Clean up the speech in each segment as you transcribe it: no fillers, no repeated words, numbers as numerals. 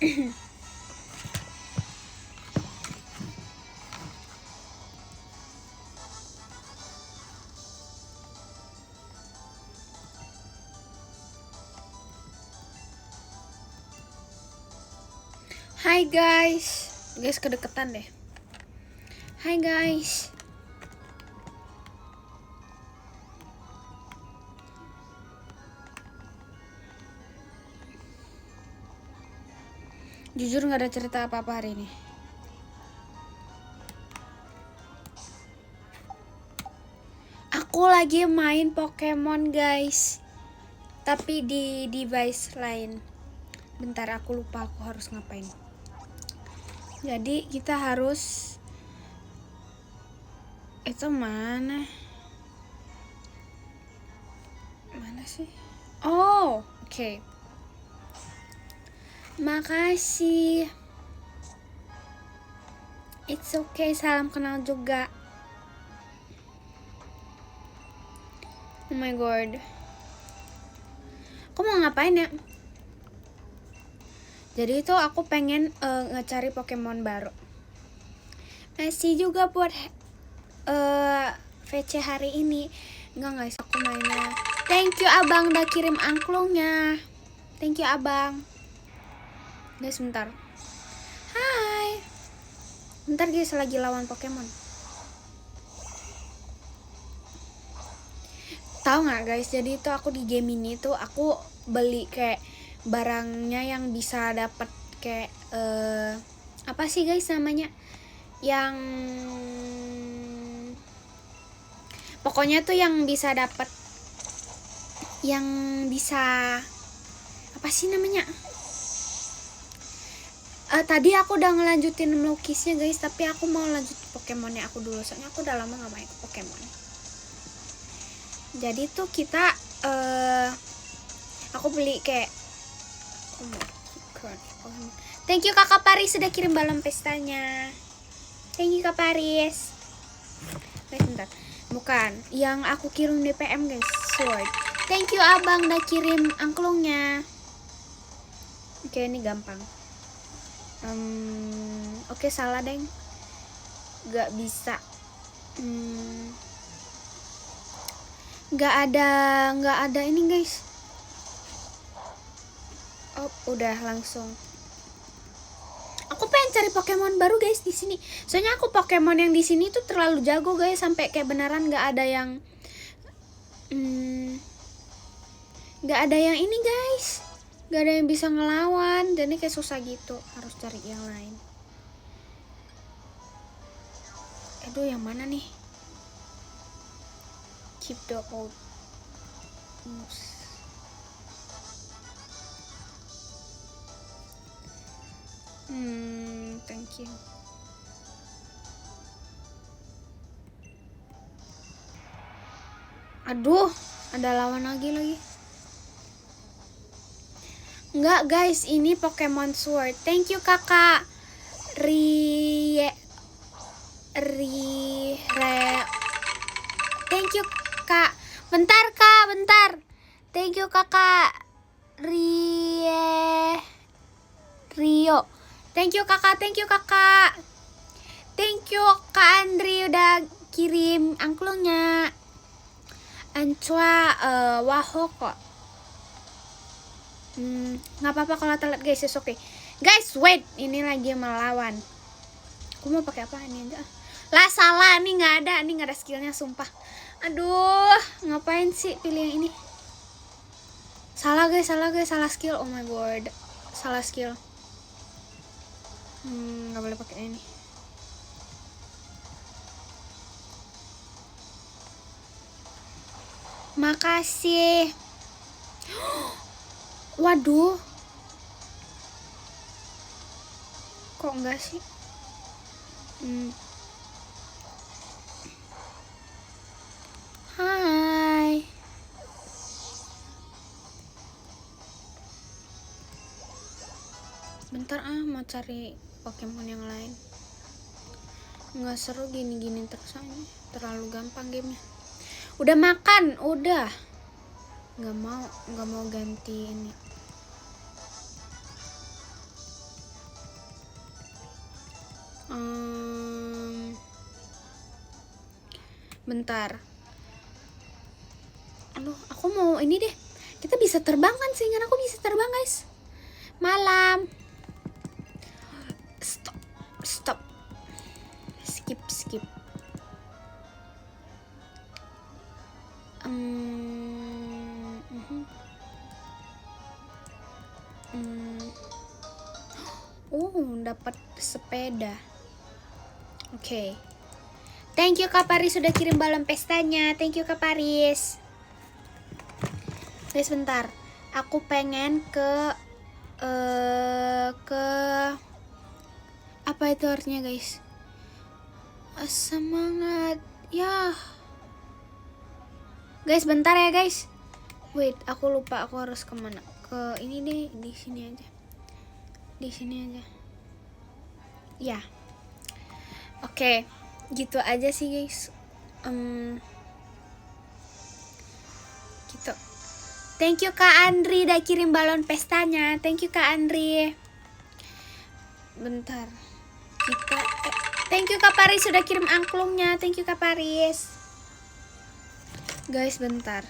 Hai guys kedeketan deh. Hai guys. Jujur nggak ada cerita apa-apa hari ini. Aku lagi main Pokemon guys, tapi di device lain. Bentar, aku lupa aku harus ngapain. Jadi kita harus itu mana sih? Oh, oke. Makasih. It's okay, salam kenal juga. Oh my god. Aku mau ngapain ya? Jadi itu aku pengen ngecari Pokemon baru. Masih juga buat VC hari ini. Enggak guys, aku mainnya. Thank you abang udah kirim angklungnya. Thank you abang. Guys bentar. Hai. Bentar guys, lagi lawan Pokemon. Tahu nggak guys, jadi itu aku di game ini tuh aku beli kayak barangnya yang bisa dapat kayak apa sih guys namanya, yang pokoknya tuh yang bisa dapat, yang bisa apa sih namanya, tadi aku udah ngelanjutin melukisnya guys, tapi aku mau lanjut Pokemonnya aku dulu, soalnya aku udah lama gak main Pokemon. Jadi tuh kita aku beli kayak thank you kakak Paris sudah kirim balon pestanya. Thank you kak Paris. Guys bentar, bukan yang aku kirim di PM guys, sword. Thank you abang udah kirim angklungnya. Oke, ini gampang. Oke, salah deng, gak bisa. Gak ada ini guys. Oh, udah langsung. Aku pengen cari Pokemon baru guys di sini. Soalnya aku Pokemon yang di sini tuh terlalu jago guys, sampai kayak beneran gak ada yang ini guys. Gak ada yang bisa ngelawan, jadi kayak susah gitu, harus cari yang lain. Aduh, yang mana nih? Keep the old moves. Thank you. Aduh, ada lawan lagi. Enggak guys, ini Pokemon Sword. Thank you kakak Thank you kak. Bentar kak, bentar. Thank you kakak Rio. Thank you kakak. Thank you kak Andri udah kirim angklungnya. Ancua Wahoo kok. Nggak apa-apa kalau telat guys, it's okay. Guys, wait, ini lagi melawan. Aku mau pakai apa ini aja? Lah salah, nih nggak ada skillnya sumpah. Aduh, ngapain sih pilih yang ini? Salah guys, salah skill. Oh my god, salah skill. Nggak boleh pakai ini. Makasih. Waduh, kok enggak sih? Hai. Bentar mau cari Pokemon yang lain. Nggak seru gini-gini terus aja. Terlalu gampang gamenya. Udah makan, udah. Nggak mau ganti ini. Bentar. Aduh, aku mau ini deh. Kita bisa terbang kan? Sehingga aku bisa terbang, guys. Malam. Stop. Skip. Dapat sepeda. Oke. Thank you Kak Paris sudah kirim balon pestanya. Thank you Kak Paris. Guys, bentar. Aku pengen ke apa itu artinya, guys? Semangat. Ya. Guys, bentar ya, guys. Wait, aku lupa aku harus kemana. Ke ini deh, di sini aja. Ya. Oke, gitu aja sih, guys. Gitu. Thank you Kak Andri udah kirim balon pestanya. Thank you Kak Andri. Bentar. Thank you Kak Paris sudah kirim angklungnya. Thank you Kak Paris. Guys, bentar.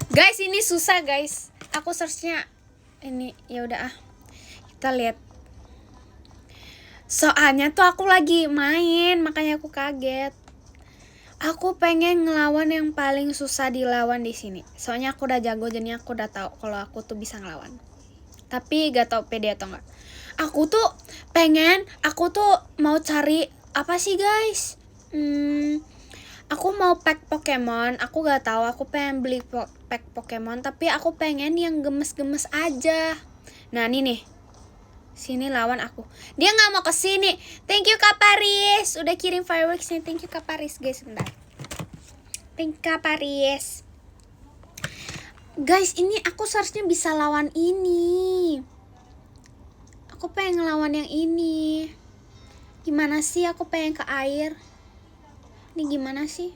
Guys, ini susah, guys. Aku searchnya ini, ya udah ah. Kita lihat. Soalnya tuh aku lagi main, makanya aku kaget. Aku pengen ngelawan yang paling susah dilawan di sini. Soalnya aku udah jago, jadi aku udah tahu kalau aku tuh bisa ngelawan. Tapi gak tahu pede atau enggak. Aku tuh mau cari apa sih, guys? Aku mau pack Pokemon. Aku gak tahu. Aku pengen beli pack Pokemon, tapi aku pengen yang gemes-gemes aja. Nah, ini nih. Sini lawan aku. Dia nggak mau kesini. Thank you Kak Paris udah kirim fireworksnya. Thank you Kak Paris, guys. Bentar. Thank you Kak Paris. Guys, ini aku seharusnya bisa lawan ini. Aku pengen ngelawan yang ini. Gimana sih? Aku pengen ke air. Ini gimana sih?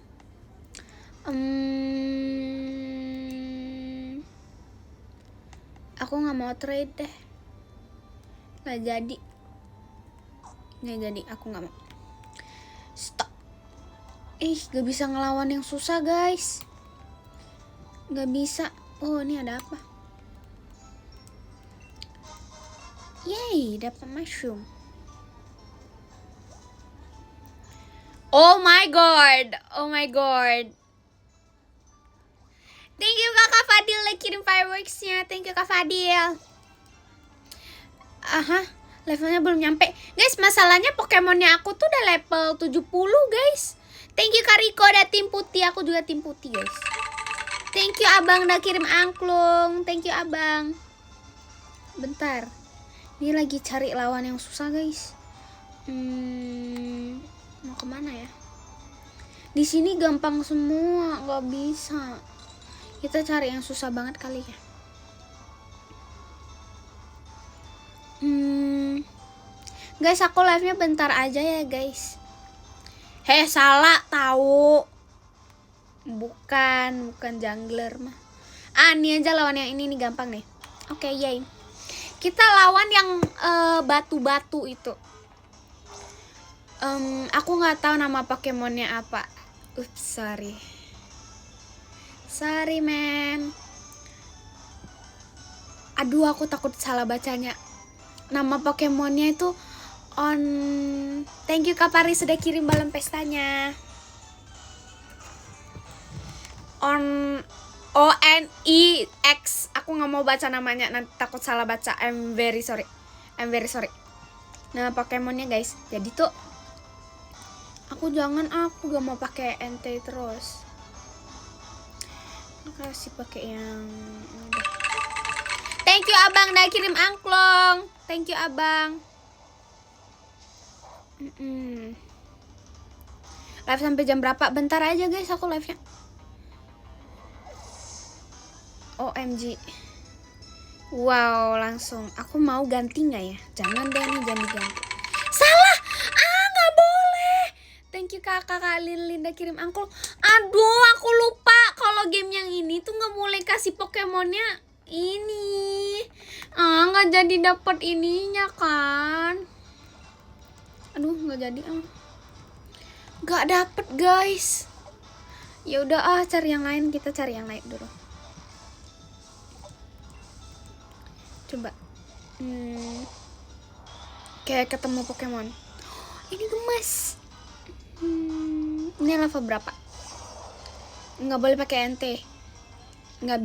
Aku nggak mau trade deh. Nggak jadi, aku nggak mau. Stop. Gak bisa ngelawan yang susah, guys. Gak bisa. Oh, ini ada apa? Yay, dapat mushroom. Oh my god. Thank you Kak Fadil udah kirim fireworksnya. Thank you Kak Fadil. Levelnya belum nyampe. Guys, masalahnya Pokemonnya aku tuh udah level 70, guys. Thank you Kak Riko udah tim putih. Aku juga tim putih, guys. Thank you Abang udah kirim angklung. Thank you Abang. Bentar. Ini lagi cari lawan yang susah, guys. Mau kemana ya? Di sini gampang semua, nggak bisa. Kita cari yang susah banget kali ya. Guys, aku live-nya bentar aja ya, guys. Salah tahu. Bukan jungler mah. Ini aja lawan yang ini nih, gampang nih. Oke, yay. Kita lawan yang batu-batu itu. Aku nggak tahu nama Pokemonnya apa. Sorry man. Aduh, aku takut salah bacanya. Nama Pokemonnya itu Thank you Kak Paris sudah kirim balon pestanya. ONIX. Aku nggak mau baca namanya, nanti takut salah baca. I'm very sorry. Nama Pokemonnya, guys. Jadi tuh aku gak mau pakai NT terus. Kasih pakai yang udah. Thank you Abang udah kirim angklung. Thank you Abang. Live sampai jam berapa? Bentar aja, guys, aku live-nya. OMG. Wow, langsung. Aku mau ganti nggak ya? Jangan deh nih, jangan diganti. Salah. Nggak boleh. Thank you Kak Linda kirim angklung. Aduh, aku lupa kalau game yang ini tuh nggak boleh kasih Pokemonnya ini. Nggak jadi dapet ininya kan. Aduh, nggak jadi nggak dapet guys. Ya udah cari yang lain, kita cari yang lain dulu. Coba kayak ketemu Pokemon. Ini gemes. Ini level berapa? Nggak boleh pakai NT. Nggak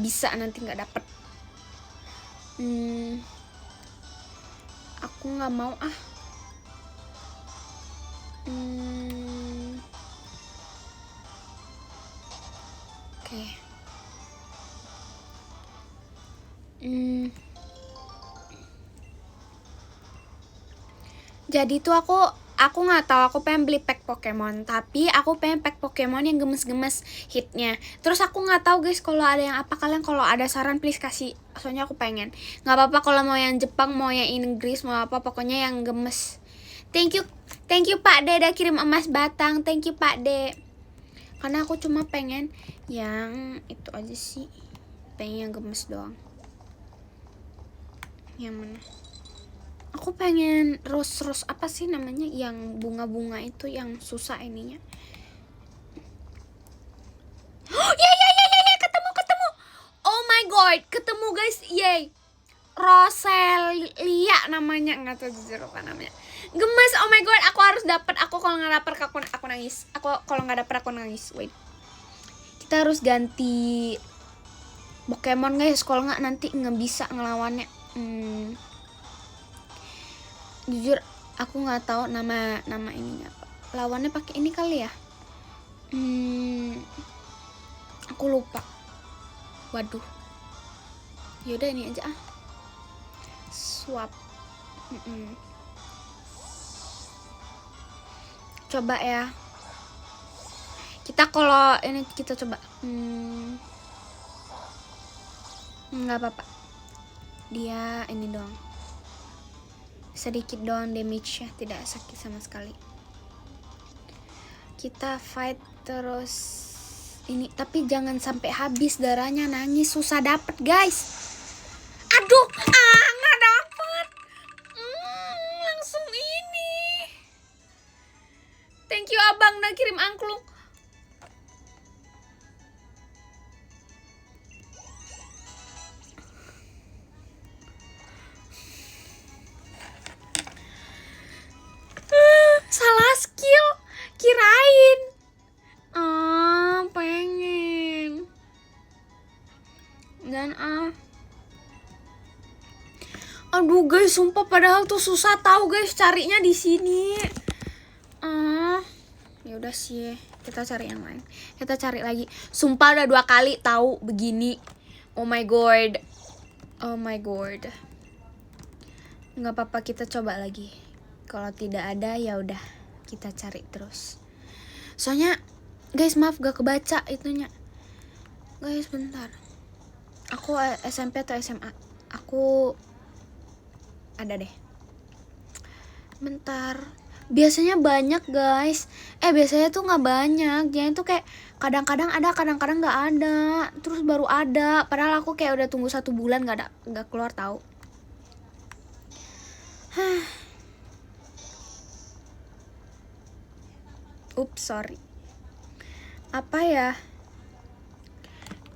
bisa nanti nggak dapet. Aku nggak mau Oke. Jadi tuh aku nggak tahu, aku pengen beli pack Pokemon, tapi aku pengen pack Pokemon yang gemes-gemes hitnya. Terus aku nggak tahu guys kalau ada yang apa. Kalian kalau ada saran please kasih, soalnya aku pengen. Nggak apa-apa kalau mau yang Jepang, mau yang Inggris, mau apa, pokoknya yang gemes. Thank you Pak D udah kirim emas batang. Thank you Pak D. Karena aku cuma pengen yang itu aja sih, pengen yang gemes doang. Yang mana? Aku pengen rose apa sih namanya, yang bunga-bunga itu yang susah ininya. Ya, ketemu. Oh my god, ketemu guys. Yay. Roselia namanya, nggak tahu jujur apa namanya. Gemes. Oh my god, aku harus dapat. Aku kalau nggak dapet aku nangis. Aku kalau nggak dapet aku nangis. Wait. Kita harus ganti Pokemon guys, kalau nggak nanti nggak bisa ngelawannya. Jujur aku nggak tahu nama ininya apa. Lawannya pakai ini kali ya. Aku lupa. Waduh. Yaudah ini aja Swap. Coba ya. Kita kalau ini kita coba. Nggak apa-apa. Dia ini doang. Sedikit doang damage-nya, tidak sakit sama sekali. Kita fight terus ini, tapi jangan sampai habis darahnya, nangis susah dapet guys. Aduh, nggak dapet. Langsung ini. Thank you abang udah kirim angklung. Salah skill, kirain. Pengen. Dan aduh guys, sumpah padahal tuh susah tahu guys carinya di sini. Ya udah sih, kita cari yang lain. Kita cari lagi. Sumpah udah 2 kali tahu begini. Oh my god. Nggak apa-apa, kita coba lagi. Kalau tidak ada ya udah kita cari terus. Soalnya guys maaf gak kebaca itunya. Guys bentar. Aku SMP atau SMA? Aku ada deh. Bentar. Biasanya banyak guys. Biasanya tuh nggak banyak. Jadi tuh kayak kadang-kadang ada, kadang-kadang nggak ada. Terus baru ada. Padahal aku kayak udah tunggu 1 bulan nggak keluar tahu. Ups, sorry. Apa ya?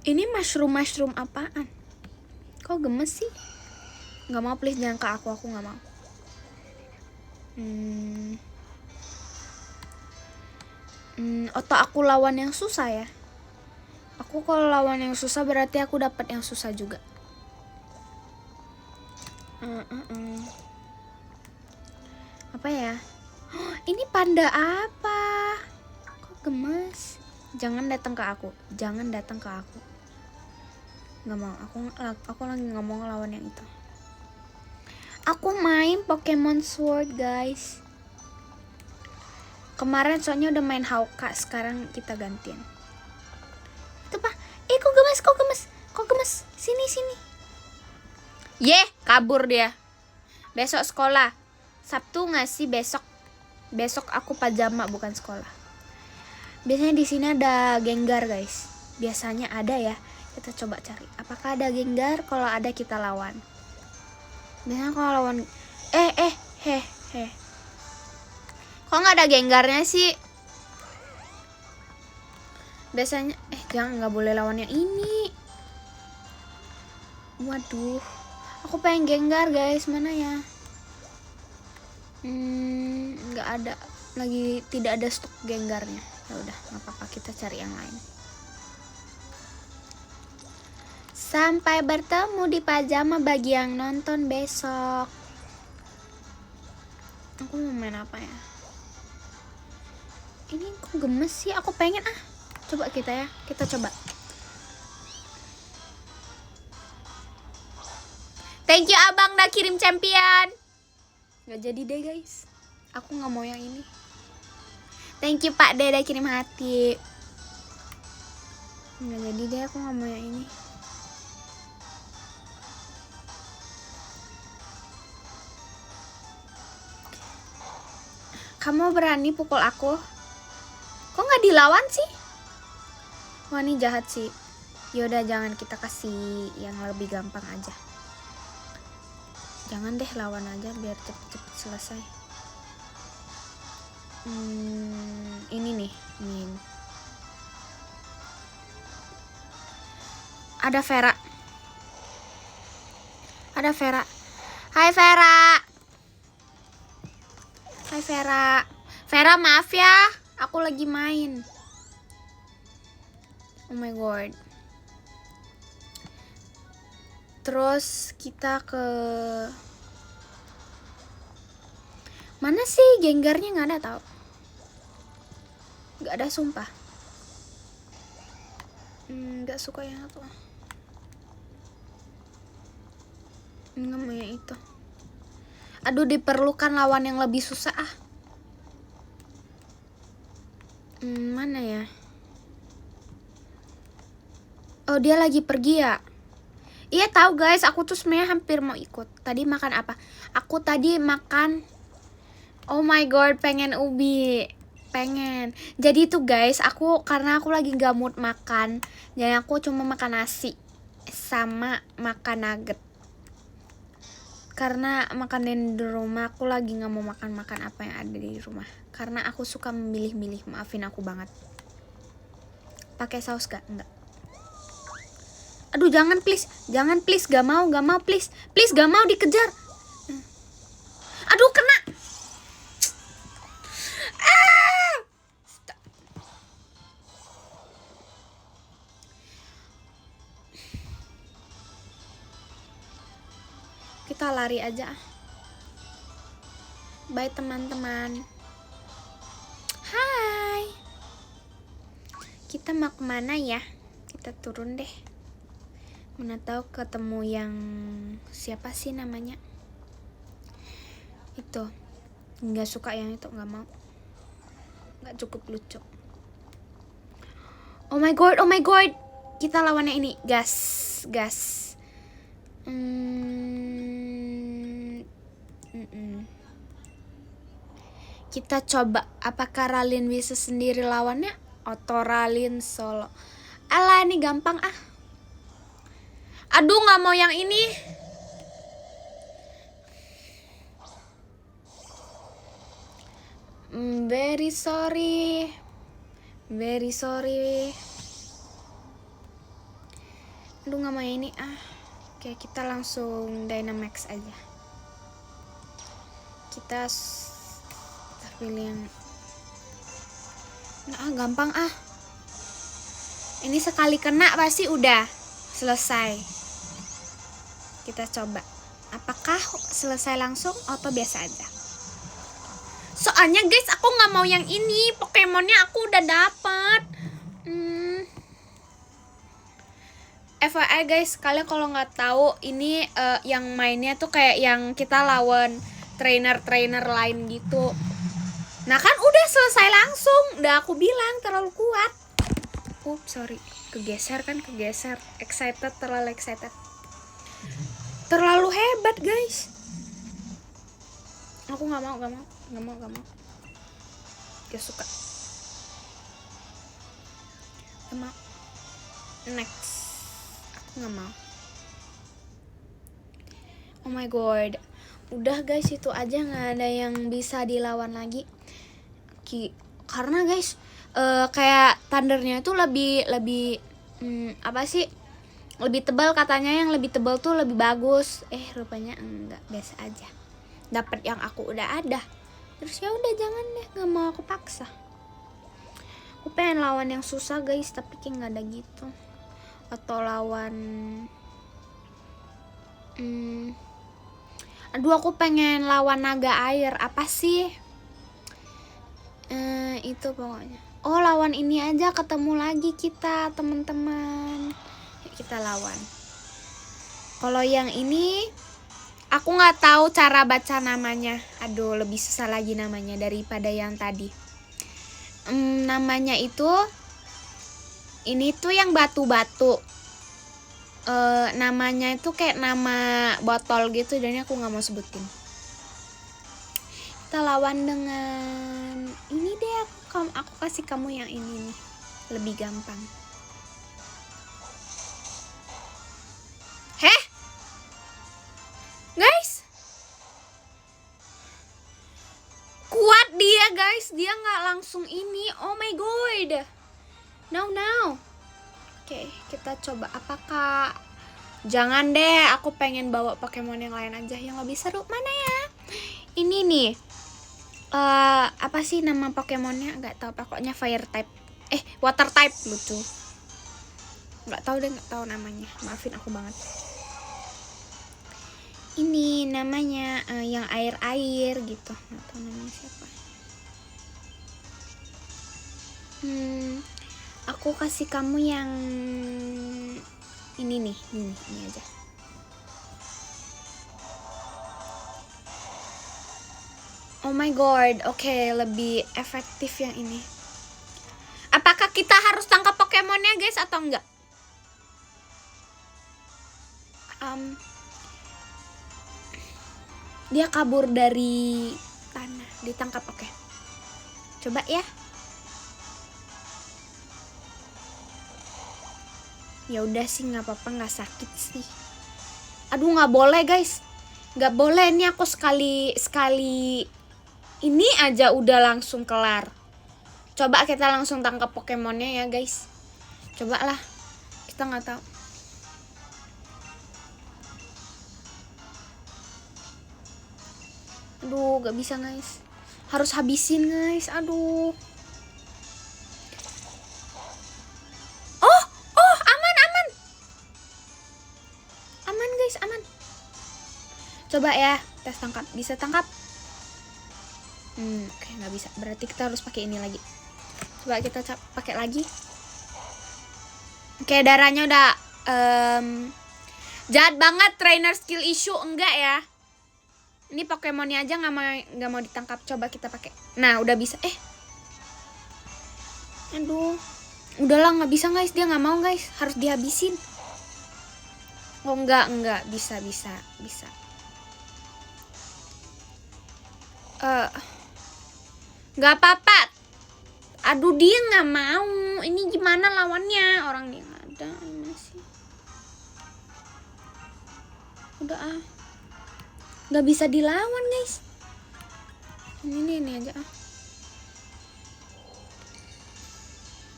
Ini mushroom apaan? Kok gemes sih? Nggak mau, please jangan ke aku nggak mau. Atau aku lawan yang susah ya? Aku kalau lawan yang susah berarti aku dapat yang susah juga. Apa ya? Ini panda apa? Kok gemes? Jangan datang ke aku. Nggak mau. Aku lagi nggak mau ngelawan yang itu. Aku main Pokemon Sword guys. Kemarin soalnya udah main Hauka, sekarang kita gantian. Itu pak. Kok gemes? Sini. Kabur dia. Besok sekolah. Sabtu nggak sih besok? Besok aku pajama bukan sekolah. Biasanya di sini ada Gengar guys. Biasanya ada ya. Kita coba cari. Apakah ada Gengar? Kalau ada kita lawan. Biasanya kalau lawan Kok nggak ada Genggarnya sih? Biasanya jangan, nggak boleh lawan yang ini. Waduh, aku pengen Gengar guys, mana ya? Nggak ada, lagi tidak ada stok Gengarnya. Ya udah, nggak apa-apa, kita cari yang lain. Sampai bertemu di pajama bagi yang nonton besok. Aku mau main apa ya? Ini kok gemes sih? Aku pengen coba kita coba. Thank you abang udah kirim champion. Gak jadi deh guys, aku nggak mau yang ini. Thank you Pak D udah kirim hati. Gak jadi deh, aku nggak mau yang ini. Kamu berani pukul aku? Kok nggak dilawan sih? Wah ini jahat sih. Yaudah jangan, kita kasih yang lebih gampang aja. Jangan deh, lawan aja biar cepet-cepet selesai. Ini nih, Min. Ada Vera. Ada Vera. Hai Vera. Hai Vera. Vera maaf ya, aku lagi main. Oh my god. Terus kita ke mana sih? Genggarnya nggak ada tau. Nggak ada sumpah. Nggak suka yang itu. Nggak mau yang itu. Aduh, diperlukan lawan yang lebih susah mana ya? Oh dia lagi pergi ya? Iya tahu guys, aku tuh sebenarnya hampir mau ikut. Tadi makan apa? Aku tadi makan, oh my god, pengen ubi, pengen. Jadi tuh guys, karena aku lagi gak mood makan, jadi aku cuma makan nasi sama makan nugget. Karena makanan di rumah aku lagi gak mau makan apa yang ada di rumah. Karena aku suka memilih-milih, maafin aku banget. Pakai saus gak? Enggak. Aduh jangan please, gak mau please gak mau dikejar. Aduh kena. Kita lari aja. Bye teman-teman. Hai. Kita mau kemana ya? Kita turun deh. Mana tahu ketemu yang siapa sih namanya? Itu. Nggak suka yang itu, nggak mau. Nggak cukup lucu. Oh my god. Kita lawannya ini, gas. Kita coba apakah Ralin bisa sendiri lawannya atau Ralin solo. Alah ini gampang Aduh nggak mau yang ini. Very sorry. Aduh nggak mau yang ini Oke, kita langsung Dynamax aja. Kita pilih yang gampang Ini sekali kena pasti udah selesai. Kita coba apakah selesai langsung atau biasa aja. Soalnya guys, aku nggak mau yang ini. Pokemonnya aku udah dapet. FYI guys, kalian kalau nggak tahu ini yang mainnya tuh kayak yang kita lawan trainer lain gitu. Nah kan udah selesai langsung. Udah aku bilang terlalu kuat. Sorry, kegeser. Terlalu excited. Terlalu hebat guys. Aku nggak mau. Gak suka. Gak mau. Next. Aku nggak mau. Oh my god. Udah guys, itu aja, nggak ada yang bisa dilawan lagi. karena guys kayak thundernya itu lebih apa sih, lebih tebal katanya, yang lebih tebal tuh lebih bagus. Rupanya enggak, biasa aja, dapat yang aku udah ada. Terus ya udah, jangan deh, nggak mau aku paksa. Aku pengen lawan yang susah guys, tapi kayak nggak ada gitu. Atau lawan aduh, aku pengen lawan naga air. Apa sih itu pokoknya. Lawan ini aja, ketemu lagi kita teman-teman. Yuk kita lawan. Kalau yang ini aku nggak tahu cara baca namanya. Aduh, lebih susah lagi namanya daripada yang tadi. Namanya itu, ini tuh yang batu-batu. Namanya itu kayak nama botol gitu, dan aku nggak mau sebutin. Kita lawan dengan ini deh, aku kasih kamu yang ini nih, lebih gampang. Guys, kuat dia guys, dia nggak langsung ini. Oh my god, no. Oke, kita coba. Apakah jangan deh, aku pengen bawa Pokemon yang lain aja yang lebih seru. Mana ya? Ini nih. Apa sih nama Pokemonnya? Nggak tahu, pokoknya fire type. Water type, lucu. Nggak tahu namanya. Maafin aku banget. Ini namanya yang air gitu. Nggak tahu namanya siapa. Aku kasih kamu yang ini nih, ini aja. Oh my god, oke, lebih efektif yang ini. Apakah kita harus tangkap Pokemonnya guys atau enggak? Dia kabur dari tanah, ditangkap. Oke. Coba ya. Ya udah sih, nggak apa-apa, nggak sakit sih. Aduh, nggak boleh guys, nggak boleh. Ini aku sekali ini aja udah langsung kelar. Coba kita langsung tangkap Pokemonnya ya guys. Coba lah, kita nggak tahu. Aduh, nggak bisa guys, harus habisin guys. Aduh. Aman. Coba ya, tes tangkap. Bisa tangkap? Oke, nggak bisa. Berarti kita harus pakai ini lagi. Coba kita pakai lagi. Oke, darahnya udah jahat banget. Trainer skill issue enggak ya? Ini Pokemonnya aja nggak mau ditangkap. Coba kita pakai. Nah, udah bisa. Aduh, udahlah, nggak bisa guys. Dia nggak mau guys, harus dihabisin. Oh enggak, bisa. Nggak apa-apa. Aduh, dia nggak mau. Ini gimana lawannya? Orang dia nggak ada masih. Udah nggak bisa dilawan guys. Ini aja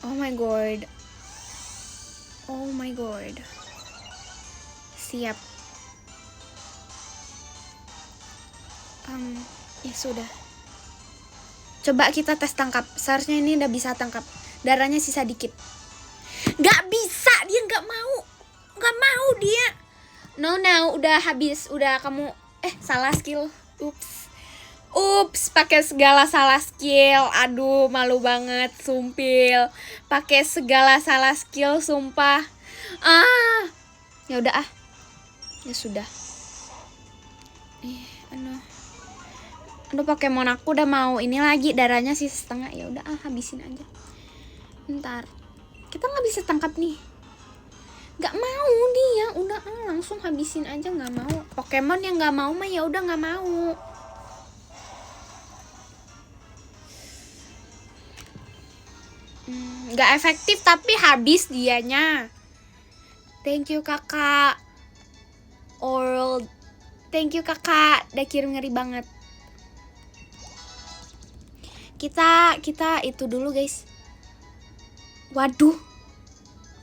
Oh my god. Siap. Ya sudah. Coba kita tes tangkap. Seharusnya ini udah bisa tangkap. Darahnya sisa dikit. Gak bisa, dia gak mau. Gak mau dia. No, udah habis. Udah kamu salah skill. Ups, pakai segala salah skill. Aduh, malu banget, sumpil. Pakai segala salah skill, sumpah. Ya udah Ya sudah. Aduh, Pokemon aku udah mau ini lagi, darahnya sih setengah. Ya udah habisin aja. Bentar. Kita nggak bisa tangkap nih. Nggak mau dia. Udah langsung habisin aja, nggak mau. Pokemon yang nggak mau mah ya udah nggak mau. Nggak efektif tapi habis dianya. Thank you kakak. Oral. Thank you kakak. Udah kirim, ngeri banget. kita itu dulu guys. Waduh,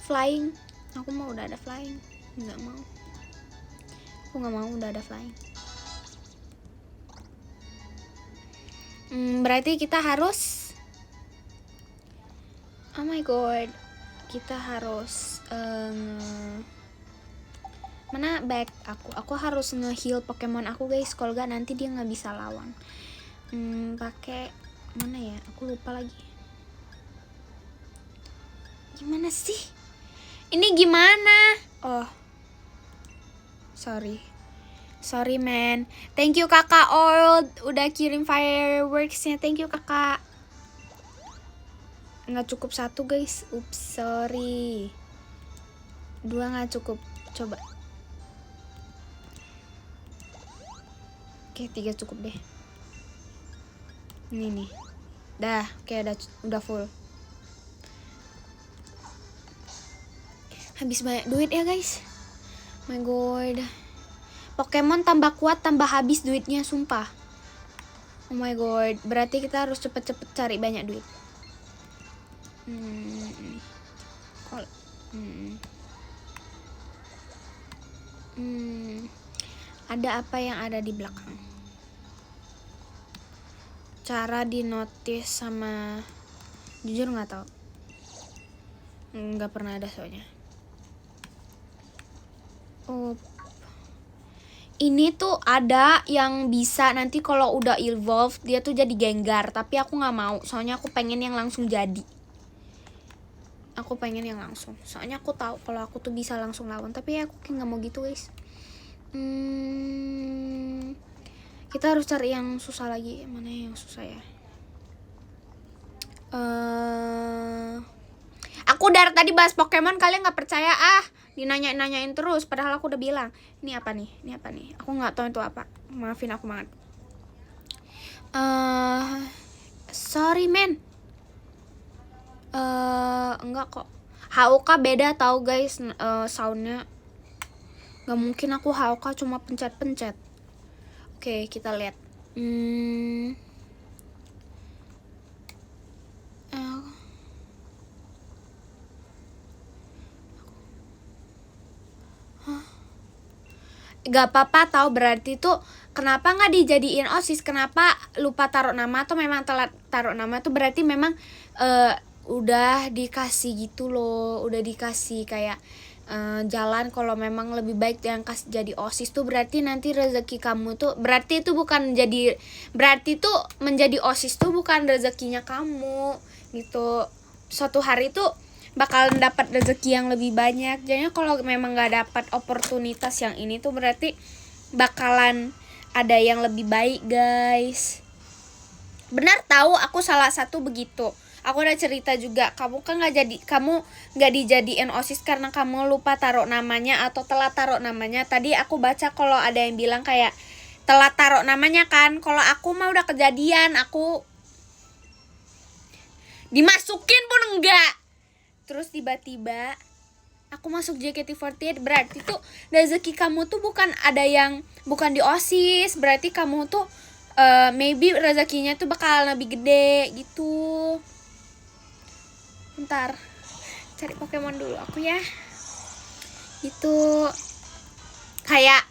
flying. Aku mau udah ada flying. Nggak mau. Aku nggak mau udah ada flying. Berarti kita harus, oh my god, kita harus mana back aku harus nge-heal Pokemon aku guys, kalau gak nanti dia nggak bisa lawan. Pakai mana ya, aku lupa lagi. Gimana sih ini, gimana? Oh sorry man. Thank you kakak Old udah kirim fireworksnya, thank you kakak. Nggak cukup 1 guys, ups sorry. 2 nggak cukup, coba. Oke 3 cukup deh. Ini nih, dah oke, udah full. Habis banyak duit ya guys, oh my god. Pokemon tambah kuat tambah habis duitnya, sumpah. Oh my god, berarti kita harus cepet-cepet cari banyak duit. Ada apa yang ada di belakang? Cara di notice sama, jujur nggak tahu, nggak pernah ada soalnya. Oh, ini tuh ada yang bisa nanti kalau udah evolve dia tuh jadi Gengar, tapi aku nggak mau, soalnya aku pengen yang langsung jadi. Aku pengen yang langsung, soalnya aku tahu kalau aku tuh bisa langsung lawan, tapi aku kayak nggak mau gitu guys. Kita harus cari yang susah lagi. Mana yang susah ya? Aku dari tadi bahas Pokemon kalian nggak percaya, dinanyain terus, padahal aku udah bilang ini apa nih, aku nggak tahu itu apa, maafin aku banget. Sorry men. Enggak kok, HOK beda tahu guys, soundnya nggak mungkin aku HOK cuma pencet. Oke kita lihat. Gak apa-apa tahu, berarti tuh kenapa nggak dijadiin OSIS, kenapa lupa taruh nama atau memang telat taruh nama tuh berarti memang udah dikasih gitu loh, udah dikasih kayak jalan kalau memang lebih baik yang kasih jadi OSIS tuh berarti nanti rezeki kamu tuh berarti itu bukan jadi, berarti tuh menjadi OSIS tuh bukan rezekinya kamu gitu. Suatu hari tuh bakalan dapat rezeki yang lebih banyak. Jadinya kalau memang nggak dapat oportunitas yang ini tuh berarti bakalan ada yang lebih baik guys. Benar tahu, aku salah satu begitu. Aku udah cerita juga, kamu kan kamu nggak dijadiin OSIS karena kamu lupa taruh namanya atau telat taruh namanya. Tadi aku baca kalau ada yang bilang kayak telat taruh namanya kan. Kalau aku mah udah kejadian, aku dimasukin pun enggak. Terus tiba-tiba aku masuk JKT48, berarti tuh rezeki kamu tuh bukan ada yang bukan di OSIS, berarti kamu tuh maybe rezekinya tuh bakal lebih gede gitu. Bentar, cari Pokemon dulu aku ya. Itu kayak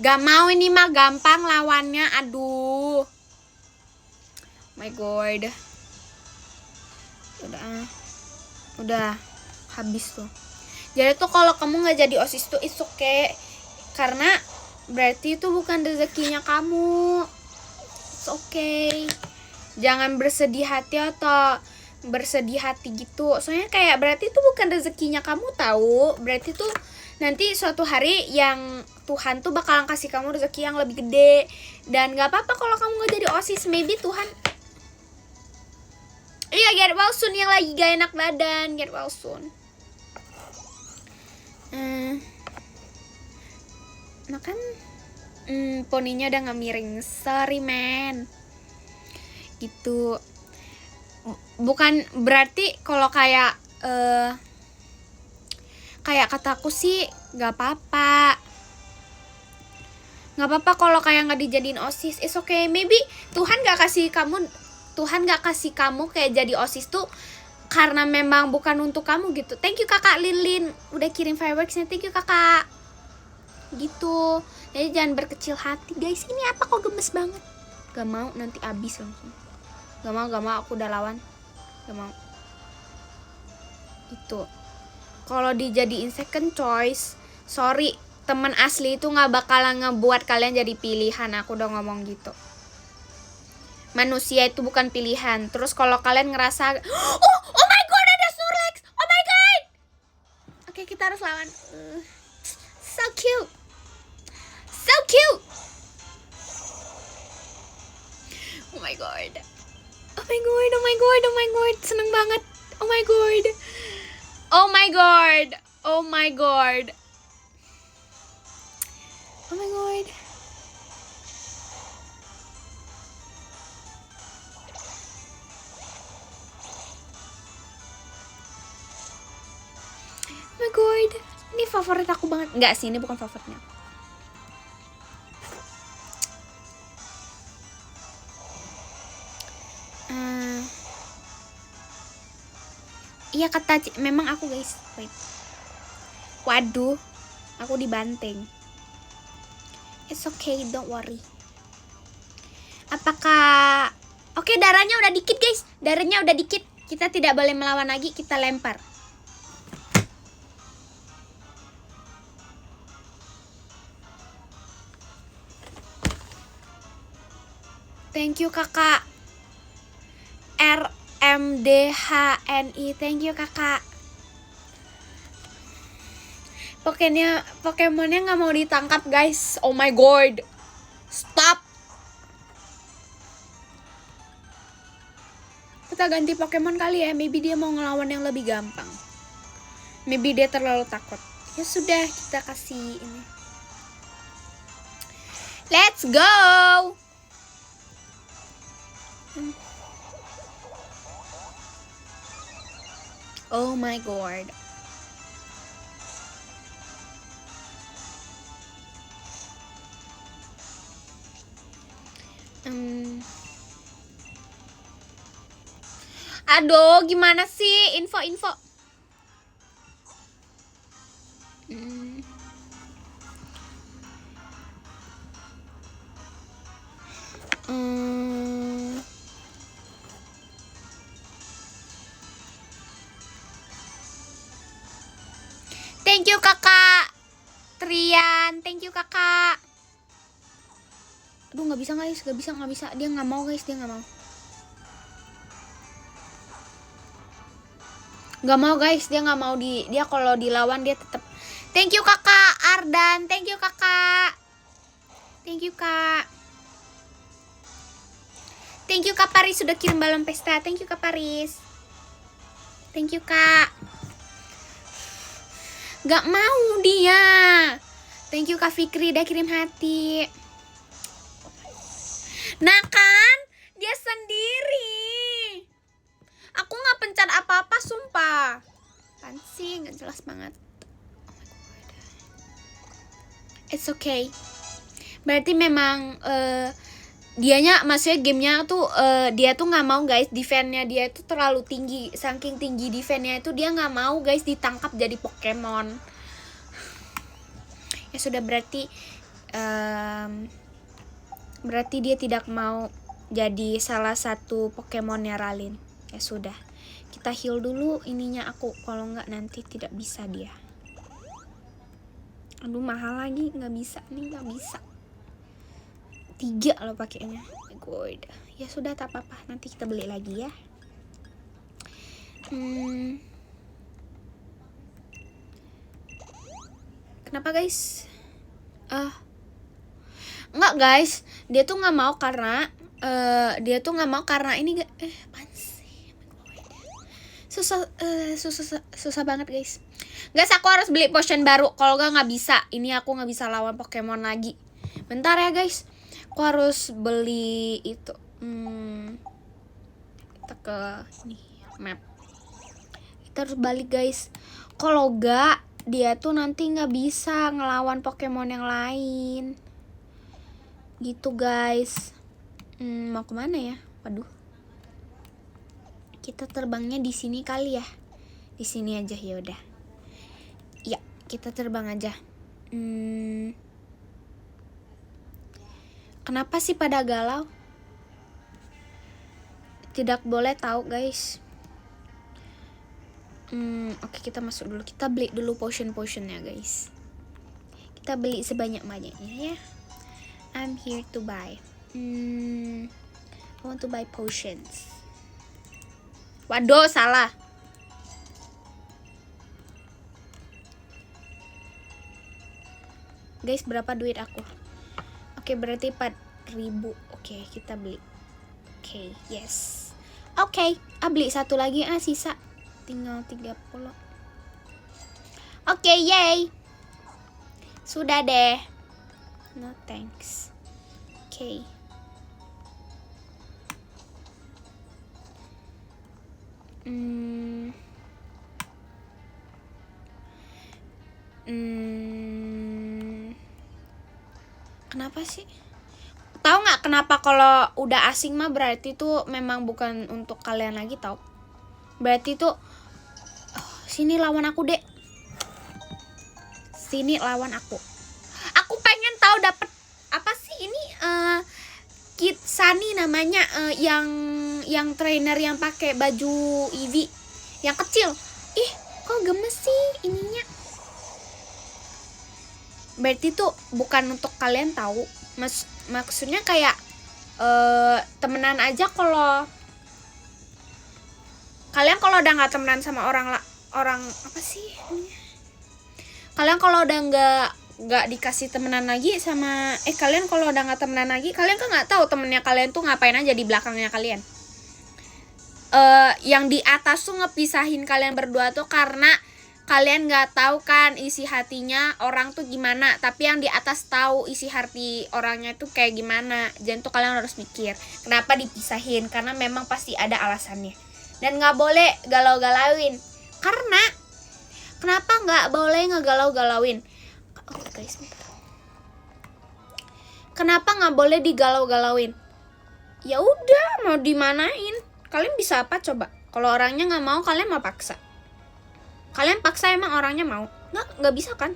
gak mau, ini mah gampang lawannya, aduh. My god. Udah habis tuh. Jadi tuh kalau kamu nggak jadi OSIS tuh it's okay, karena berarti itu bukan rezekinya kamu. It's okay. Jangan bersedih hati atau bersedih hati gitu. Soalnya kayak berarti itu bukan rezekinya kamu tahu. Berarti tuh nanti suatu hari yang Tuhan tuh bakalan kasih kamu rezeki yang lebih gede. Dan nggak apa-apa kalau kamu nggak jadi OSIS. Maybe Tuhan, iya, get well soon yang lagi gak enak badan, get well soon. Makan poninya udah gak miring, sorry man. Gitu. Bukan berarti kalau kayak kataku sih gak apa-apa. Gak apa-apa kalau kayak gak dijadiin OSIS, it's okay. Maybe Tuhan gak kasih kamu Tuhan gak kasih kamu kayak jadi OSIS tuh karena memang bukan untuk kamu gitu. Thank you kakak Lilin udah kirim fireworksnya, thank you kakak. Gitu, jadi jangan berkecil hati guys. Ini apa kok gemes banget? Gak mau, nanti abis langsung. Gak mau, aku udah lawan. Gak mau. Itu kalau dijadiin second choice, sorry, teman asli itu gak bakalan ngebuat kalian jadi pilihan. Aku udah ngomong gitu. Manusia itu bukan pilihan. Terus kalau kalian ngerasa oh my god ada Snorlax, oh my god. Oke, kita harus lawan. So cute, so cute. Oh my god, oh my god, oh my god, oh my god, seneng banget. Oh my god, oh my god, oh my god, oh my god. Oh my god, ini favorit aku banget. Enggak sih, ini bukan favoritnya. Iya kata memang aku guys. Wait. Waduh, aku dibanting. It's okay, don't worry. Apakah oke, darahnya udah dikit guys. Darahnya udah dikit. Kita tidak boleh melawan lagi, kita lempar. Thank you kakak RMDHNI. Thank you kakak. Pokemonnya nggak mau ditangkap guys. Oh my god, stop. Kita ganti Pokemon kali ya. Maybe dia mau ngelawan yang lebih gampang. Maybe dia terlalu takut. Ya sudah, kita kasih ini. Let's go. Oh my god. Aduh, gimana sih info-info? Thank you kakak Trian, thank you kakak. Aduh, nggak bisa guys, nggak bisa. Dia nggak mau guys, dia nggak mau. Nggak mau guys, dia nggak mau dia kalau dilawan dia tetap. Thank you kakak Ardan, thank you kakak. Thank you kak. Thank you kak Paris sudah kirim balon pesta. Thank you kak Paris. Thank you kak. Gak mau dia. Thank you kak Fikri udah kirim hati. Nah kan, dia sendiri. Aku gak pencet apa-apa sumpah. Apaan sih, gak jelas banget. Oh my god. It's okay. Berarti memang dianya, maksudnya gamenya tuh dia tuh nggak mau guys, defense-nya dia itu terlalu tinggi. Saking tinggi defense-nya itu dia nggak mau guys ditangkap jadi Pokemon. Ya sudah, berarti dia tidak mau jadi salah satu Pokemonnya Ralin. Ya sudah, kita heal dulu ininya aku, kalau nggak nanti tidak bisa dia. Aduh, mahal lagi, nggak bisa nih, nggak bisa. 3 loh pakainya. Good. Ya sudah, tak apa-apa, nanti kita beli lagi ya. Kenapa guys? Enggak guys, dia tuh nggak mau karena ini apaan sih? Susah banget guys. Guys, aku harus beli potion baru, kalau nggak bisa. Ini aku nggak bisa lawan Pokemon lagi. Bentar ya guys, aku harus beli itu. Kita ke ini map. Kita harus balik guys. Kalau enggak, dia tuh nanti nggak bisa ngelawan Pokemon yang lain. Gitu guys. Mau kemana ya? Waduh. Kita terbangnya di sini kali ya. Di sini aja ya udah. Ya, kita terbang aja. Kenapa sih pada galau? Tidak boleh tahu, guys. Oke, kita masuk dulu. Kita beli dulu potion-potionnya, guys. Kita beli sebanyak-banyaknya ya. I'm here to buy. I want to buy potions. Waduh, salah. Guys, berapa duit aku? Oke, berarti 4.000. Oke, kita beli. Oke, yes. Oke, beli satu lagi sisa. Tinggal 30. Oke, yay. Sudah deh. No thanks. Oke. Kenapa sih? Tahu nggak kenapa kalau udah asing mah berarti tuh memang bukan untuk kalian lagi, tau? Berarti tuh sini lawan aku, Dek. Sini lawan aku. Aku pengen tahu dapet apa sih ini Kid Sunny namanya, yang trainer yang pakai baju Eevee yang kecil. Ih, kok gemes sih ininya. Berarti tuh bukan untuk kalian tahu. Maksudnya kayak temenan aja. Kalau kalian kalau udah nggak temenan sama orang apa sih namanya? Kalian kalau udah nggak dikasih temenan lagi sama kalian kalau udah nggak temenan lagi, kalian kan nggak tahu temennya kalian tuh ngapain aja di belakangnya kalian. Yang di atas tuh ngepisahin kalian berdua tuh karena kalian nggak tahu kan isi hatinya orang tuh gimana, tapi yang di atas tahu isi hati orangnya tuh kayak gimana. Jadi tuh kalian harus mikir kenapa dipisahin, karena memang pasti ada alasannya. Dan nggak boleh galau-galauin. Karena kenapa nggak boleh ngegalau-galauin? Guys, kenapa nggak boleh digalau-galauin? Ya udah, mau dimanain? Kalian bisa apa coba? Kalau orangnya nggak mau, kalian mau paksa? Kalian paksa emang orangnya mau? Nggak bisa kan?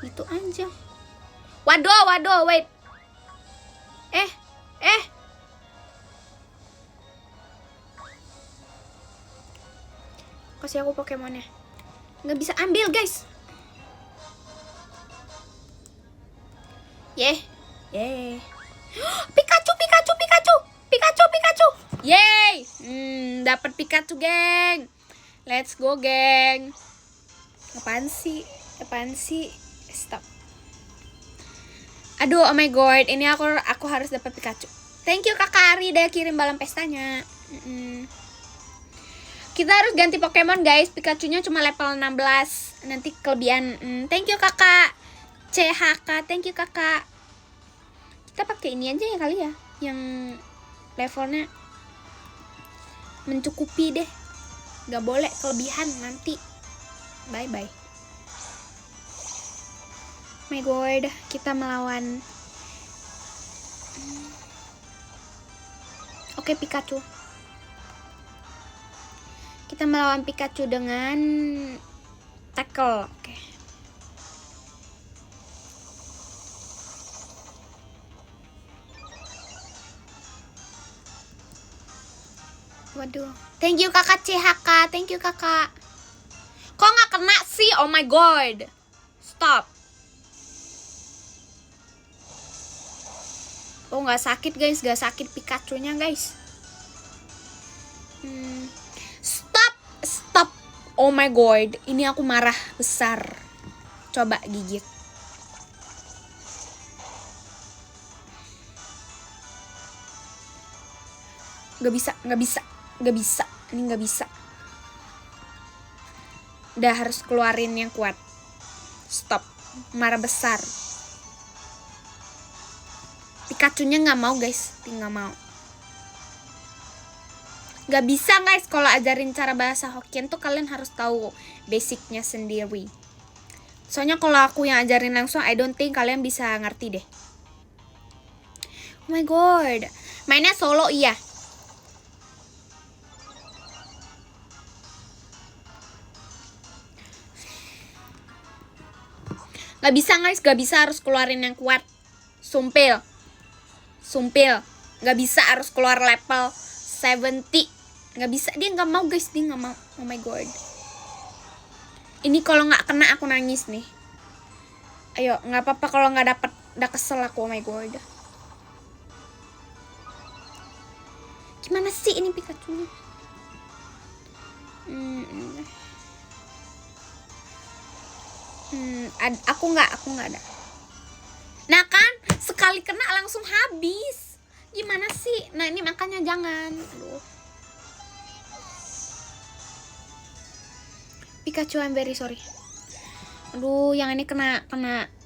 Itu aja. Waduh, wait. Kasih aku Pokemonnya. Nggak bisa ambil, guys. Pikachu. Yeay. Dapat Pikachu, geng. Let's go, geng. Apaan sih? Stop. Aduh, oh my god, ini aku harus dapat Pikachu. Thank you Kakak Ari udah kirim balon pestanya. Kita harus ganti Pokemon, guys. Pikachu-nya cuma level 16. Nanti kelebihan. Thank you Kakak CHK, thank you Kakak. Kita pakai ini aja ya kali ya, yang levelnya mencukupi deh. Gak boleh kelebihan nanti. Bye. My god, kita melawan Pikachu. Kita melawan Pikachu dengan tackle. Waduh. Thank you Kakak CHK. Thank you Kakak. Kok nggak kena sih? Oh my god. Stop. Oh nggak sakit, guys. Nggak sakit Pikachu-nya, guys. Stop. Oh my god. Ini aku marah besar. Coba gigit. Gak bisa. Ini gak bisa. Udah harus keluarin yang kuat. Stop. Marah besar. Pikachu-nya gak mau, guys. Gak mau. Gak bisa, guys. Kalau ajarin cara bahasa Hokkien tuh kalian harus tahu basicnya sendiri. Soalnya kalau aku yang ajarin langsung, I don't think kalian bisa ngerti deh. Oh my god. Mainnya solo iya. Gak bisa guys, gak bisa, harus keluarin yang kuat. Sumpil. Gak bisa, harus keluar level 70. Gak bisa, dia gak mau guys, dia gak mau. Oh my god. Ini kalau gak kena aku nangis nih. Ayo, gak apa-apa kalau gak dapet. Udah kesel aku, oh my god. Gimana sih ini Pikachu-nya? Aku nggak ada. Nah kan, sekali kena langsung habis. Gimana sih? Nah ini makanya jangan. Aduh. Pikachu, I'm very sorry. Aduh, yang ini kena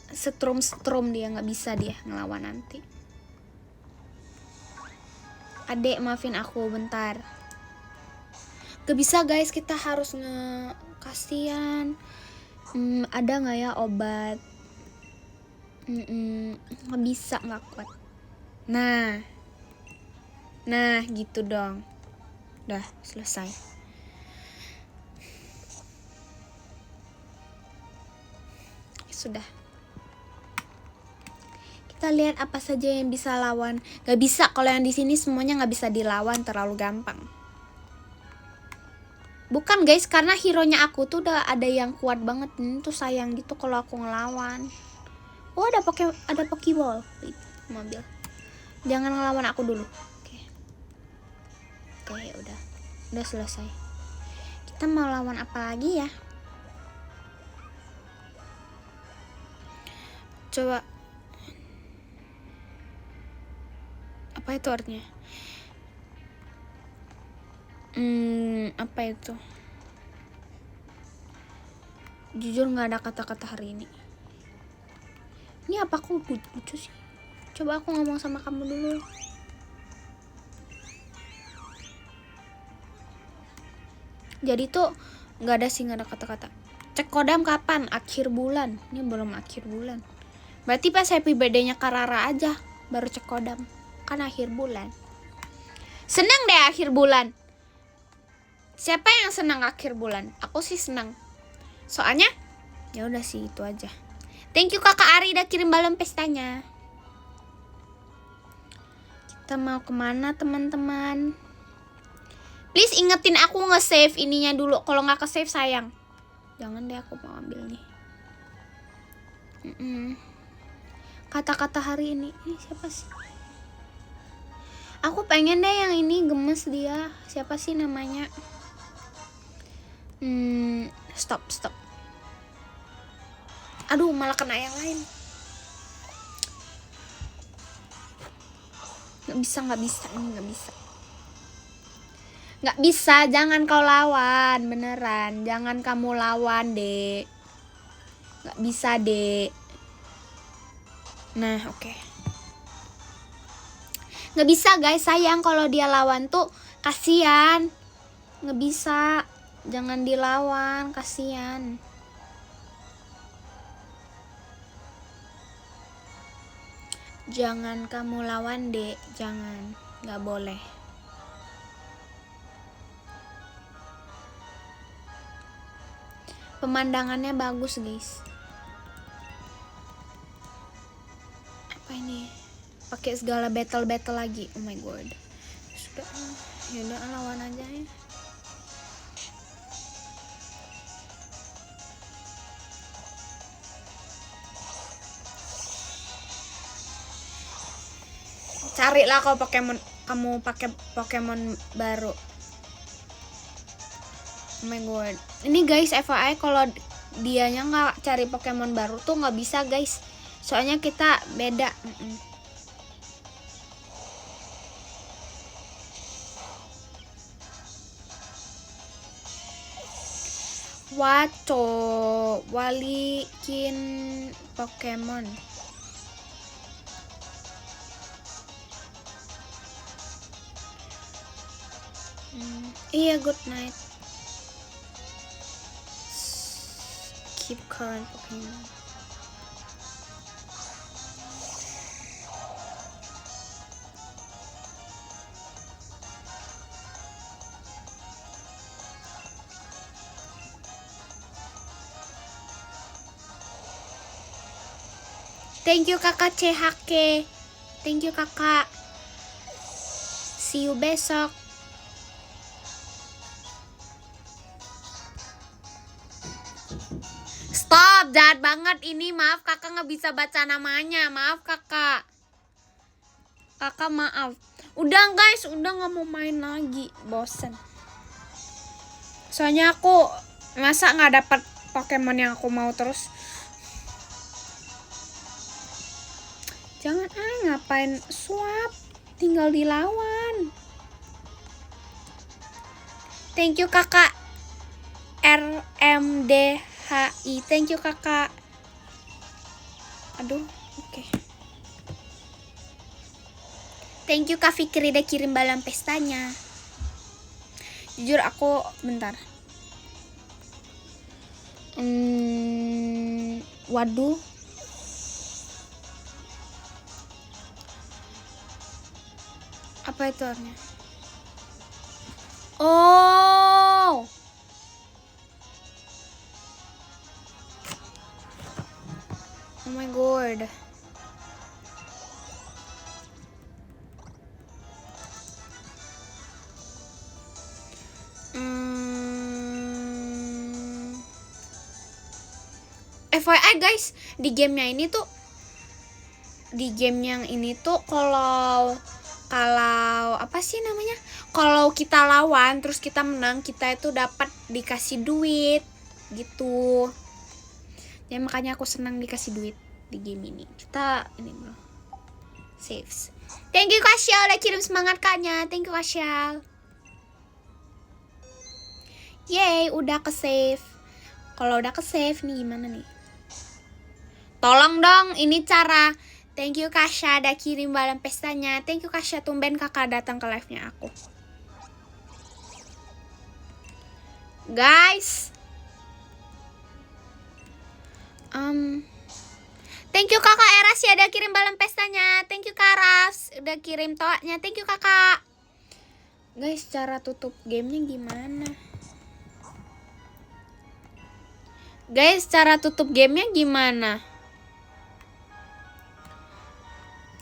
setrum dia, nggak bisa dia ngelawan nanti. Adek, maafin aku bentar. Gak bisa guys, kita harus kasihan. Ada nggak ya obat? Nggak bisa, nggak kuat. Nah gitu dong. Udah selesai. Sudah. Kita lihat apa saja yang bisa lawan. Gak bisa, kalau yang di sini semuanya nggak bisa dilawan, terlalu gampang. Bukan guys, karena hero-nya aku tuh udah ada yang kuat banget. Ini tuh sayang gitu kalau aku ngelawan. Oh ada Pokeball. Wait, mobil. Jangan ngelawan aku dulu. Oke, udah selesai. Kita mau lawan apa lagi ya? Coba. Apa itu artinya? Apa itu? Jujur nggak ada kata-kata hari ini. Ini apa aku lucu sih? Coba aku ngomong sama kamu dulu. Jadi tuh nggak ada kata-kata. Cek kodam kapan? Akhir bulan. Ini belum akhir bulan. Berarti pas happy birthday-nya Karara aja baru cek kodam. Kan akhir bulan. Seneng deh akhir bulan. Siapa yang senang akhir bulan? Aku sih senang. Soalnya ya udah sih itu aja. Thank you Kakak Ari udah kirim balon pestanya. Kita mau kemana teman-teman? Please ingetin aku nge-save ininya dulu. Kalau nggak ke-save sayang. Jangan deh, aku mau ambil nih. Kata-kata hari ini. Ini siapa sih? Aku pengen deh yang ini, gemes dia. Siapa sih namanya? Stop. Aduh, malah kena yang lain. Nggak bisa. Ini nggak bisa. Nggak bisa, jangan kau lawan. Beneran, jangan kamu lawan, Dek. Nggak bisa, Dek. Nah, oke. Nggak bisa, guys. Sayang kalau dia lawan tuh. Kasian. Nggak bisa. Jangan dilawan, kasian. Jangan kamu lawan, Dek. Jangan. Nggak boleh. Pemandangannya bagus, guys. Apa ini? Pakai segala battle lagi. Oh my god. Sudah. Yaudah, lawan aja ya. Carilah kamu pakai Pokemon baru. Oh my god. Ini guys, FYI kalau dianya nggak cari Pokemon baru tuh nggak bisa guys. Soalnya kita beda. Waco walikin Pokemon. Iya, good night. Keep current Pokemon. Thank you kakak CHK. Thank you kakak. See you besok. Stop, jahat banget ini. Maaf kakak nggak bisa baca namanya. Maaf kakak. Kakak maaf. Udah guys, udah nggak mau main lagi. Bosen. Soalnya aku masa nggak dapat Pokemon yang aku mau terus. Jangan ngapain swap. Tinggal dilawan. Thank you kakak RMDHI. Thank you kakak. Aduh, oke. Thank you Kak Fikri udah kirim balon pestanya. Jujur aku bentar. Waduh. Apa itu artinya? Oh. Oh my god. FYI guys, di gamenya ini tuh, di game yang ini tuh kalau apa sih namanya? Kalau kita lawan terus kita menang, kita itu dapat dikasih duit gitu. Ya makanya aku senang dikasih duit di game ini. Kita ini bro. Saves. Thank you Kak Syal udah kirim semangat kaknya. Thank you Kak Syal. Yeay, udah ke save. Kalau udah ke save nih gimana nih? Tolong dong, ini cara. Thank you Kasha udah kirim balon pestanya. Thank you Kasha, tumben kakak datang ke live-nya aku. Guys. Thank you kakak Eras ya udah kirim balon pestanya. Thank you Kak Ras udah kirim toanya. Thank you kakak. Guys, cara tutup gamenya gimana? Guys, cara tutup gamenya gimana?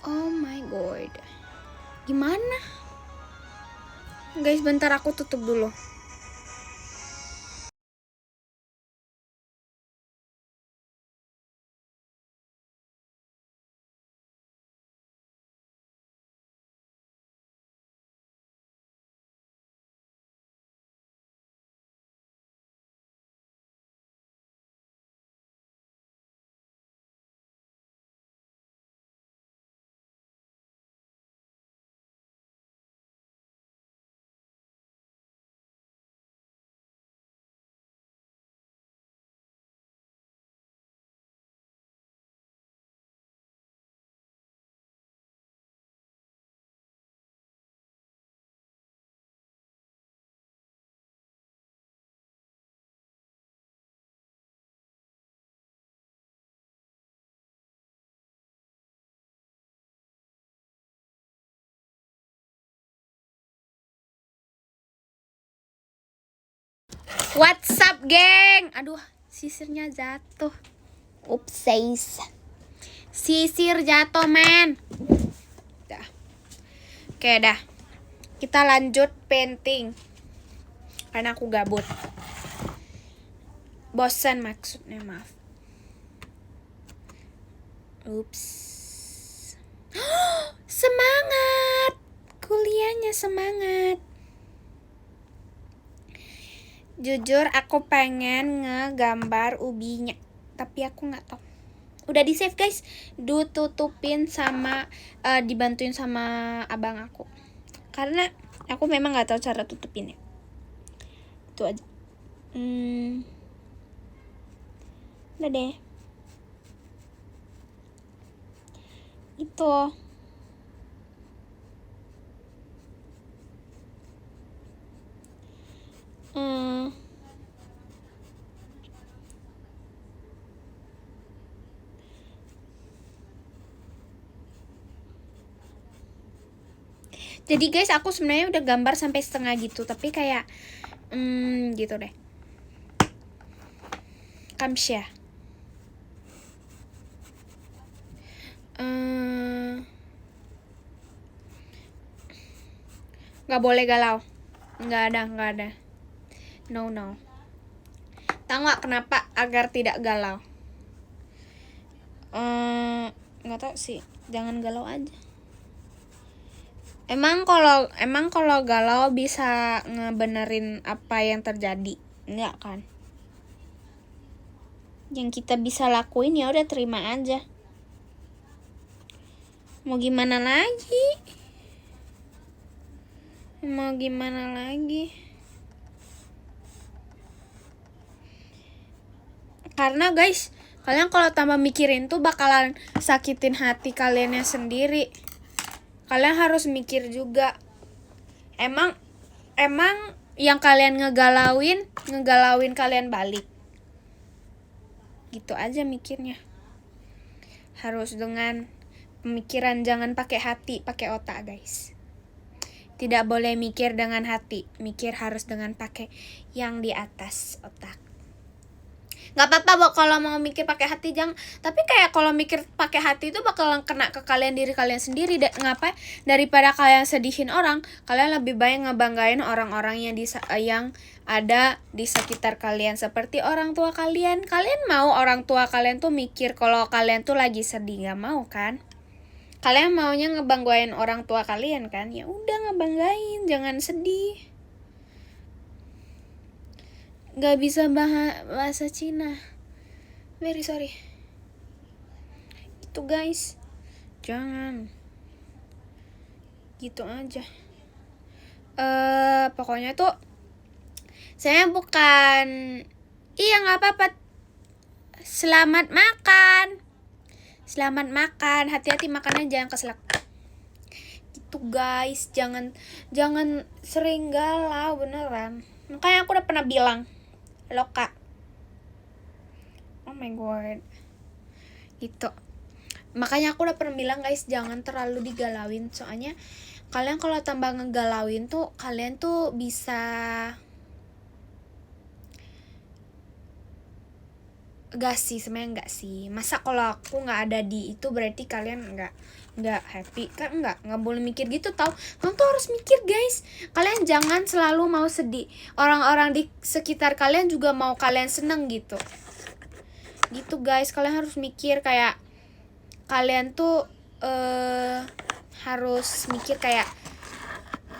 Oh my god. Gimana? Guys, bentar aku tutup dulu. What's up, geng? Aduh, sisirnya jatuh. Upsize. Sisir jatuh, men. Dah. Oke, dah. Kita lanjut painting. Karena aku gabut. Bosan maksudnya, maaf. Ups. Semangat. Kuliahnya semangat. Jujur aku pengen ngegambar ubinya, tapi aku nggak tahu. Udah di save guys, ditutupin sama dibantuin sama abang aku, karena aku memang nggak tahu cara tutupinnya. Itu aja. Udah deh. Itu. Jadi guys, aku sebenarnya udah gambar sampai setengah gitu, tapi kayak gitu deh. Kamsya. Nggak boleh galau. Nggak ada. No. Tahu nggak kenapa agar tidak galau? Nggak tahu sih. Jangan galau aja. Emang kalau galau bisa ngebenerin apa yang terjadi? Enggak kan? Yang kita bisa lakuin ya udah terima aja. Mau gimana lagi? Karena guys, kalian kalau tambah mikirin tuh bakalan sakitin hati kaliannya sendiri. Kalian harus mikir juga. Emang yang kalian ngegalauin kalian balik. Gitu aja mikirnya. Harus dengan pemikiran, jangan pakai hati, pakai otak guys. Tidak boleh mikir dengan hati, mikir harus dengan pakai yang di atas otak. Gak apa-apa kalau mau mikir pakai hati, jangan. Tapi kayak kalau mikir pakai hati itu bakalan kena ke diri kalian sendiri. Ngapain? Daripada kalian sedihin orang, kalian lebih baik ngebanggain orang-orang yang ada di sekitar kalian. Seperti orang tua kalian. Kalian mau orang tua kalian tuh mikir kalau kalian tuh lagi sedih? Gak mau kan? Kalian maunya ngebanggain orang tua kalian kan? Ya udah ngebanggain, jangan sedih. Gak bisa bahasa Cina. Very sorry. Itu guys. Jangan. Gitu aja. Pokoknya tuh saya bukan. Iya gak apa-apa. Selamat makan. Hati-hati makannya, jangan keselak. Gitu guys. Jangan sering galau beneran. Makanya aku udah pernah bilang. Halo kak. Oh my god. Gitu. Makanya aku udah pernah bilang guys, jangan terlalu digalauin. Soalnya kalian kalau tambah ngegalauin tuh, kalian tuh bisa sebenarnya enggak sih. Masa kalau aku nggak ada di itu berarti kalian nggak happy kan? Nggak boleh mikir gitu tau. Kamu tuh harus mikir guys. Kalian jangan selalu mau sedih. Orang-orang di sekitar kalian juga mau kalian seneng gitu guys. Kalian harus mikir kayak kalian tuh harus mikir kayak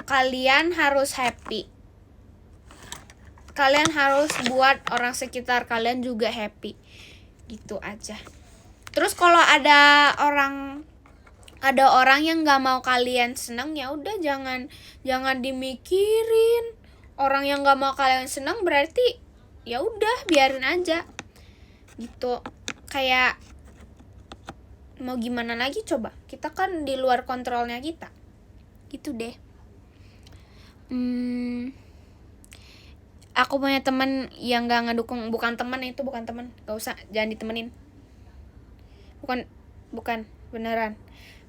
kalian harus happy. Kalian harus buat orang sekitar kalian juga happy. Gitu aja. Terus kalau ada orang yang nggak mau kalian senang, ya udah jangan dimikirin. Orang yang nggak mau kalian senang berarti ya udah biarin aja. Gitu. Kayak mau gimana lagi coba? Kita kan di luar kontrolnya kita. Gitu deh. Aku punya teman yang gak ngedukung. Bukan teman, gak usah, jangan ditemenin. Bukan beneran.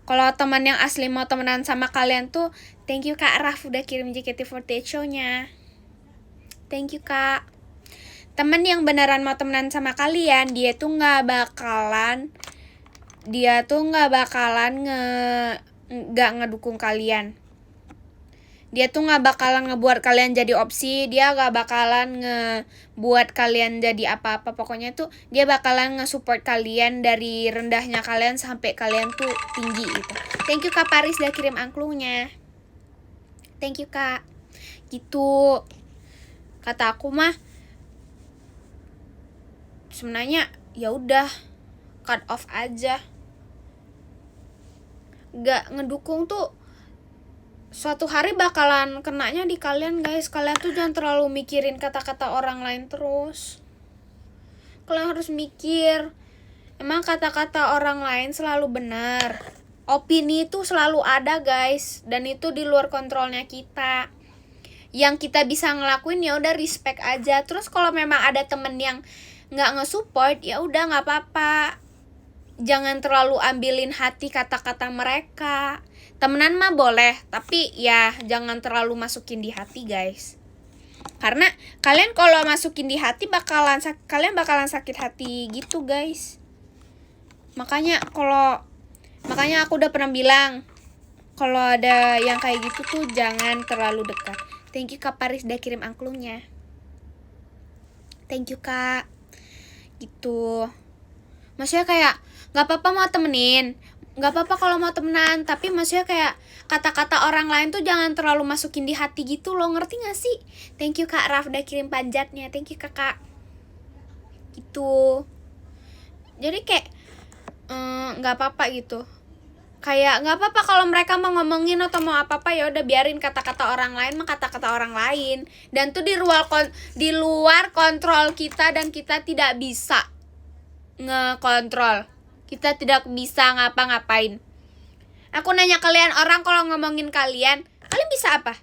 Kalau teman yang asli mau temenan sama kalian tuh, thank you Kak Raf udah kirim JKT48 show-nya. Thank you Kak. Teman yang beneran mau temenan sama kalian, dia tuh gak bakalan gak ngedukung kalian. Dia tuh gak bakalan ngebuat kalian jadi opsi. Dia gak bakalan ngebuat kalian jadi apa-apa. Pokoknya tuh dia bakalan nge-support kalian dari rendahnya kalian sampai kalian tuh tinggi gitu. Thank you Kak Paris udah kirim angklungnya. Thank you Kak. Gitu. Kata aku mah sebenarnya ya udah cut off aja. Gak ngedukung tuh suatu hari bakalan kenanya di kalian guys. Kalian tuh jangan terlalu mikirin kata-kata orang lain terus. Kalian harus mikir, emang kata-kata orang lain selalu benar. Opini itu selalu ada guys, dan itu di luar kontrolnya kita. Yang kita bisa ngelakuin ya udah respect aja. Terus kalau memang ada temen yang nggak nge-support, ya udah nggak apa-apa. Jangan terlalu ambilin hati kata-kata mereka. Temenan mah boleh, tapi ya jangan terlalu masukin di hati guys. Karena kalian kalau masukin di hati kalian bakalan sakit hati gitu guys. Makanya kalau Makanya aku udah pernah bilang, kalau ada yang kayak gitu tuh jangan terlalu dekat. Thank you Kak Paris udah kirim angklungnya. Thank you Kak. Gitu. Maksudnya kayak gak apa-apa mau temenin, gak apa-apa kalau mau temenan, tapi maksudnya kayak kata-kata orang lain tuh jangan terlalu masukin di hati gitu loh, ngerti gak sih? Thank you Kak Raf udah kirim panjatnya. Thank you kakak. Gitu. Jadi kayak gak apa-apa gitu. Kayak nggak apa-apa kalau mereka mau ngomongin atau mau apa-apa, ya udah biarin kata-kata orang lain mah kata-kata orang lain, dan tuh di luar kontrol kita, dan kita tidak bisa ngekontrol, kita tidak bisa ngapa-ngapain. Aku nanya kalian, orang kalau ngomongin kalian bisa apa?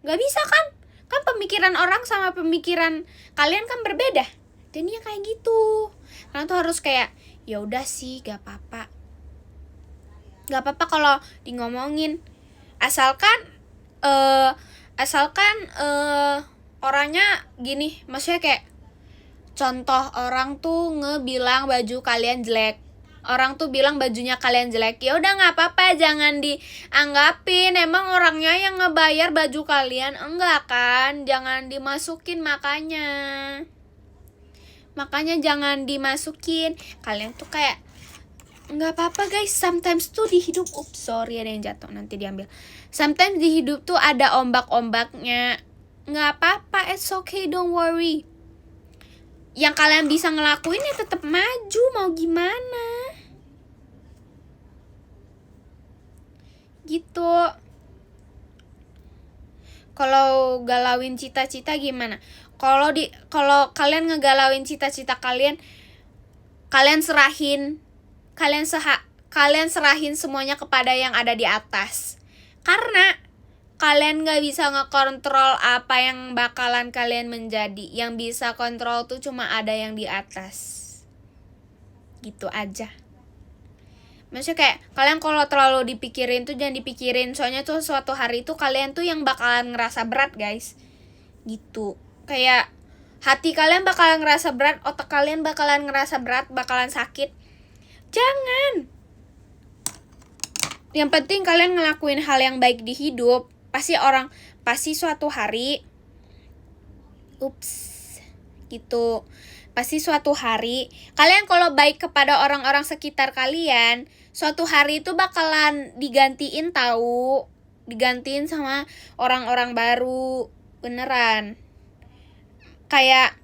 Nggak bisa kan? Kan pemikiran orang sama pemikiran kalian kan berbeda. Jadinya kayak gitu. Kalian tuh harus kayak ya udah sih, gak apa-apa. Gak apa-apa kalau di ngomongin, asalkan orangnya gini, maksudnya kayak contoh orang tuh ngebilang baju kalian jelek, orang tuh bilang bajunya kalian jelek, ya udah nggak apa-apa, jangan dianggapin emang orangnya yang ngebayar baju kalian, enggak kan, jangan dimasukin, makanya jangan dimasukin. Kalian tuh kayak nggak apa-apa guys, sometimes tuh di hidup, sorry ada yang jatuh nanti diambil. Sometimes di hidup tuh ada ombak-ombaknya, nggak apa-apa, it's okay, don't worry. Yang kalian bisa ngelakuin ya tetap maju, mau gimana gitu. Kalau galauin cita-cita gimana? Kalau kalian ngegalauin cita-cita kalian serahin, kalian serahin semuanya kepada yang ada di atas. Karena kalian gak bisa ngekontrol apa yang bakalan kalian menjadi. Yang bisa kontrol tuh cuma ada yang di atas. Gitu aja. Maksudnya kayak kalian kalau terlalu dipikirin tuh jangan dipikirin. Soalnya tuh suatu hari tuh kalian tuh yang bakalan ngerasa berat guys. Gitu. Kayak hati kalian bakalan ngerasa berat, otak kalian bakalan ngerasa berat, bakalan sakit. Jangan. Yang penting kalian ngelakuin hal yang baik di hidup. Pasti suatu hari gitu. Pasti suatu hari kalian kalau baik kepada orang-orang sekitar kalian, suatu hari itu bakalan digantiin tahu. Digantiin sama orang-orang baru. Beneran. Kayak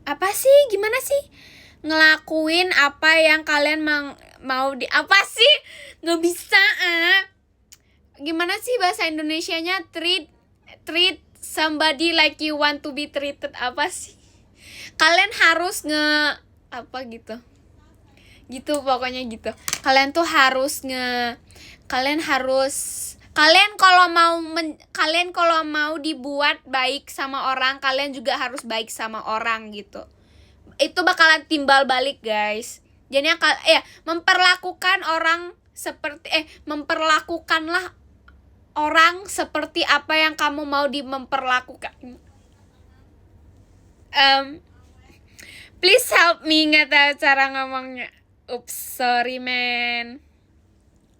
apa sih? Gimana sih? Ngelakuin apa yang kalian mau apa sih? Nggak bisa Gimana sih bahasa Indonesianya? Treat somebody like you want to be treated, apa sih? Kalian harus apa gitu pokoknya gitu. Kalian kalau mau dibuat baik sama orang, kalian juga harus baik sama orang gitu. Itu bakalan timbal balik guys. Jadinya memperlakukanlah orang seperti apa yang kamu mau memperlakukan. Please help me, nggak tahu cara ngomongnya. Sorry man.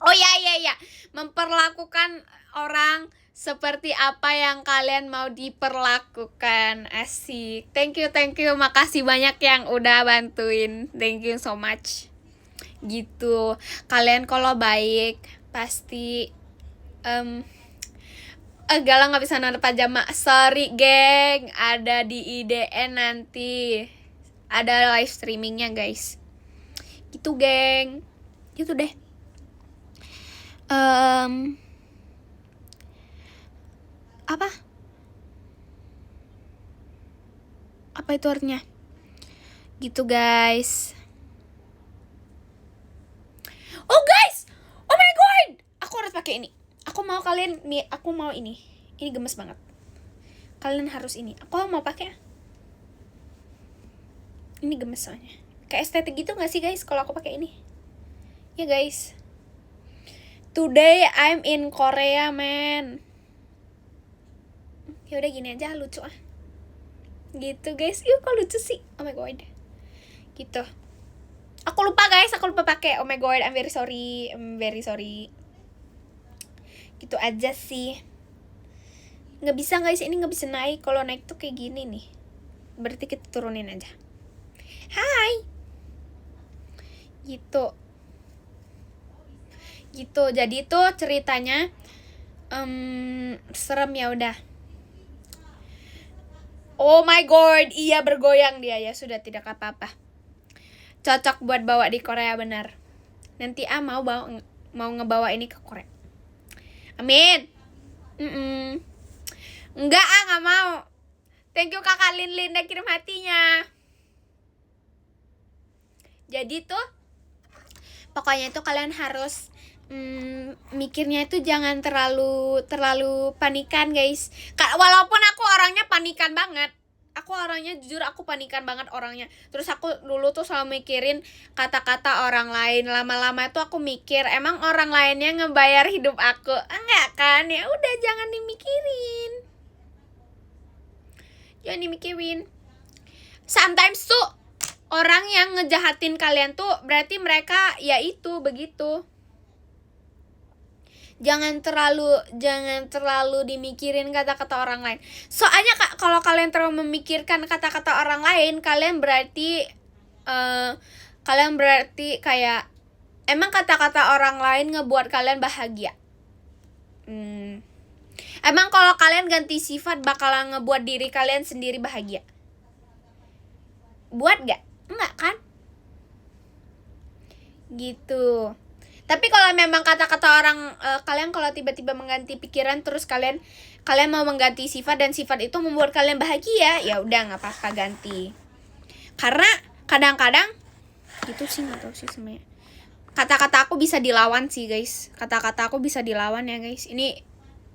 Oh ya. Memperlakukan orang seperti apa yang kalian mau diperlakukan. Asik. Thank you. Makasih banyak yang udah bantuin. Thank you so much. Gitu. Kalian kalau baik pasti Galang gak bisa nonton pajama. Sorry geng, ada di IDN nanti. Ada live streamingnya guys. Gitu geng. Gitu deh. Apa itu artinya? Gitu guys. Oh guys, oh my god, aku harus pakai ini. Aku mau ini gemes banget. Kalian harus ini. Aku mau pakai. Ini gemes soalnya. Kayak estetik gitu gak sih guys kalau aku pakai ini? Ya guys. Today I'm in Korea man. Ya udah gini aja, lucu Gitu guys. Kok lucu sih? Oh my god. Gitu. Aku lupa guys, aku lupa pakai. Oh my god, I'm very sorry. Gitu aja sih. Nggak bisa guys, ini nggak bisa naik. Kalau naik tuh kayak gini nih. Berarti kita turunin aja. Hai. Gitu. Jadi tuh ceritanya serem ya udah. Oh my god, iya bergoyang dia ya, sudah tidak apa-apa. Cocok buat bawa di Korea benar. Nanti mau ngebawa ini ke Korea. Amin. Enggak nggak mau. Thank you kakak Lin udah kirim hatinya. Jadi tuh pokoknya itu kalian harus mikirnya itu jangan terlalu panikan guys. Walaupun aku orangnya panikan banget. Jujur aku panikan banget orangnya. Terus aku dulu tuh selalu mikirin kata-kata orang lain. Lama-lama itu aku mikir, emang orang lainnya ngebayar hidup aku? Enggak kan? Ya udah jangan dimikirin. Sometimes tuh orang yang ngejahatin kalian tuh berarti mereka ya itu begitu. Jangan terlalu dimikirin kata-kata orang lain. Soalnya kalau kalian terlalu memikirkan kata-kata orang lain, kalian berarti kayak emang kata-kata orang lain ngebuat kalian bahagia. Emang kalau kalian ganti sifat bakalan ngebuat diri kalian sendiri bahagia? Buat gak? Enggak kan? Gitu. Tapi kalau memang kata-kata orang kalian kalau tiba-tiba mengganti pikiran terus kalian mau mengganti sifat dan sifat itu membuat kalian bahagia, ya udah nggak apa-apa ganti. Karena kadang-kadang gitu sih, nggak tahu sih sebenarnya. Kata-kata aku bisa dilawan sih guys. Kata-kata aku bisa dilawan ya guys. Ini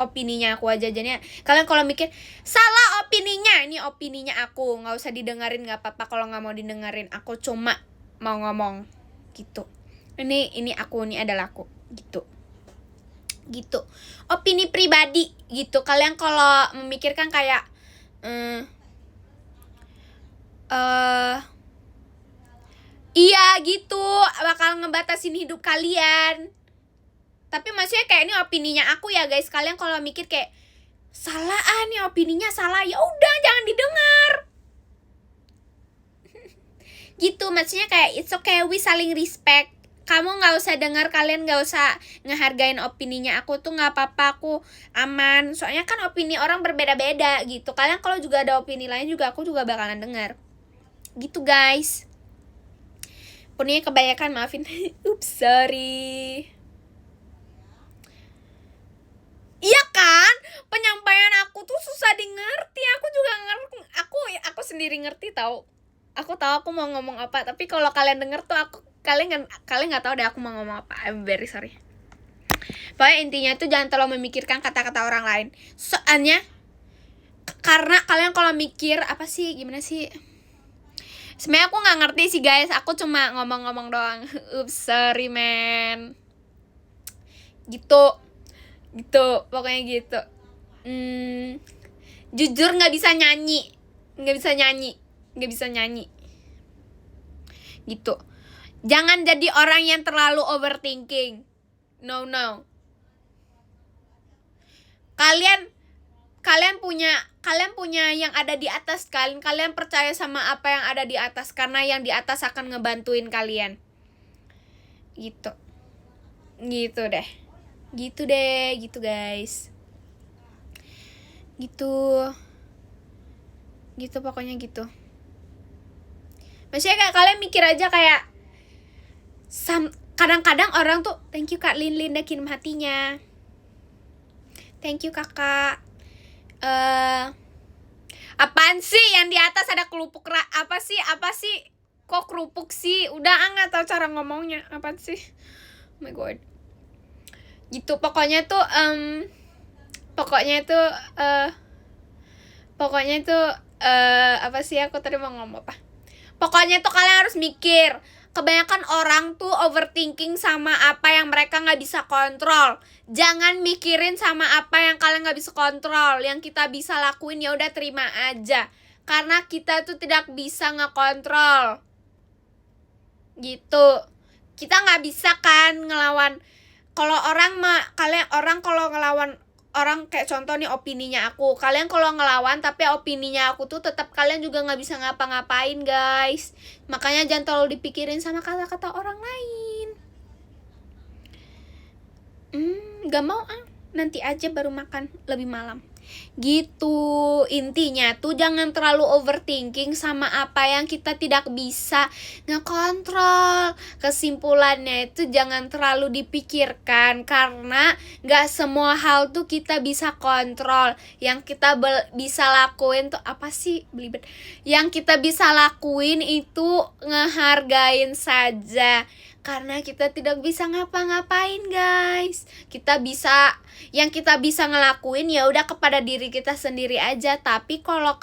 opininya aku aja jadinya. Kalian kalau mikir salah opininya, ini opininya aku, nggak usah didengerin, nggak apa-apa kalau nggak mau didengerin. Aku cuma mau ngomong gitu. Ini aku, ini adalah aku gitu opini pribadi gitu. Kalian kalau memikirkan kayak iya gitu bakal ngebatasin hidup kalian, tapi maksudnya kayak ini opininya aku ya guys. Kalian kalau mikir kayak salah nih opininya salah, ya udah jangan didengar gitu. Maksudnya kayak it's okay, we saling respect. Kamu nggak usah dengar, kalian nggak usah ngehargain opininya aku tuh nggak apa-apa, aku aman. Soalnya kan opini orang berbeda-beda gitu. Kalian kalau juga ada opini lain juga aku juga bakalan dengar. Gitu guys. Pokoknya kebanyakan, maafin. Oops, sorry. Iya kan? Penyampaian aku tuh susah dimengerti. Aku juga ngerti. Aku sendiri ngerti tahu. Aku tahu aku mau ngomong apa, tapi kalau kalian denger tuh kalian nggak tahu deh aku mau ngomong apa. I'm very sorry. Pokoknya intinya tuh jangan terlalu memikirkan kata-kata orang lain. Soalnya karena kalian kalau mikir apa sih, gimana sih? Sebenarnya aku nggak ngerti sih guys. Aku cuma ngomong-ngomong doang. Oops, sorry man. Gitu. Pokoknya gitu. Jujur nggak bisa nyanyi. Gitu. Jangan jadi orang yang terlalu overthinking. No. Kalian punya yang ada di atas kalian. Kalian percaya sama apa yang ada di atas, karena yang di atas akan ngebantuin kalian. Gitu deh. Gitu guys. Gitu pokoknya gitu. Maksudnya kayak kalian mikir aja kayak kadang-kadang orang tuh thank you Kak Lin udah kirim hatinya. Thank you kakak. Apaan sih yang di atas ada kelupuk apa sih? Kok kerupuk sih? Udah nggak tahu cara ngomongnya. Apaan sih? Oh my god. Gitu pokoknya tuh apa sih, aku tadi mau ngomong apa? Pokoknya tuh kalian harus mikir. Kebanyakan orang tuh overthinking sama apa yang mereka gak bisa kontrol. Jangan mikirin sama apa yang kalian gak bisa kontrol. Yang kita bisa lakuin ya udah terima aja. Karena kita tuh tidak bisa ngekontrol. gitu. Kita nggak bisa kan ngelawan. Kalau kalau ngelawan orang kayak contoh nih opininya aku, kalian kalau ngelawan tapi opininya aku tuh tetap kalian juga nggak bisa ngapa-ngapain guys. Makanya jangan terlalu dipikirin sama kata-kata orang lain. Gak mau nanti aja baru makan lebih malam. Gitu. Intinya tuh jangan terlalu overthinking sama apa yang kita tidak bisa ngekontrol. Kesimpulannya itu jangan terlalu dipikirkan, karena gak semua hal tuh kita bisa kontrol. Yang kita bisa lakuin tuh apa sih, belibet? Yang kita bisa lakuin itu ngehargain saja, karena kita tidak bisa ngapa-ngapain guys. Yang kita bisa ngelakuin ya udah kepada diri kita sendiri aja. Tapi kalau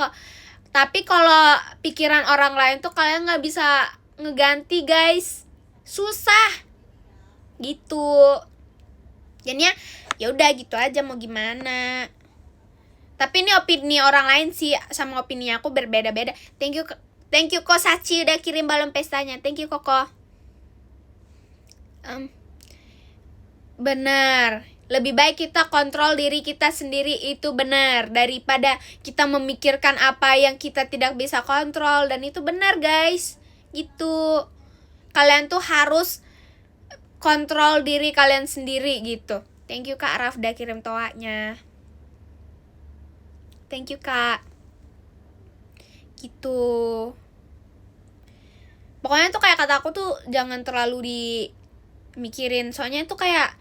pikiran orang lain tuh kalian nggak bisa ngeganti guys, susah gitu. Jadinya ya udah gitu aja, mau gimana. Tapi ini opini orang lain sih sama opini aku berbeda-beda. Thank you Ko Sachi udah kirim balon pestanya. Thank you Koko. Benar, lebih baik kita kontrol diri kita sendiri, itu benar, daripada kita memikirkan apa yang kita tidak bisa kontrol. Dan itu benar guys, gitu. Kalian tuh harus kontrol diri kalian sendiri gitu. Thank you Kak Rafda kirim toanya. Thank you Kak. Gitu. Pokoknya tuh kayak kata aku tuh jangan terlalu mikirin, soalnya itu kayak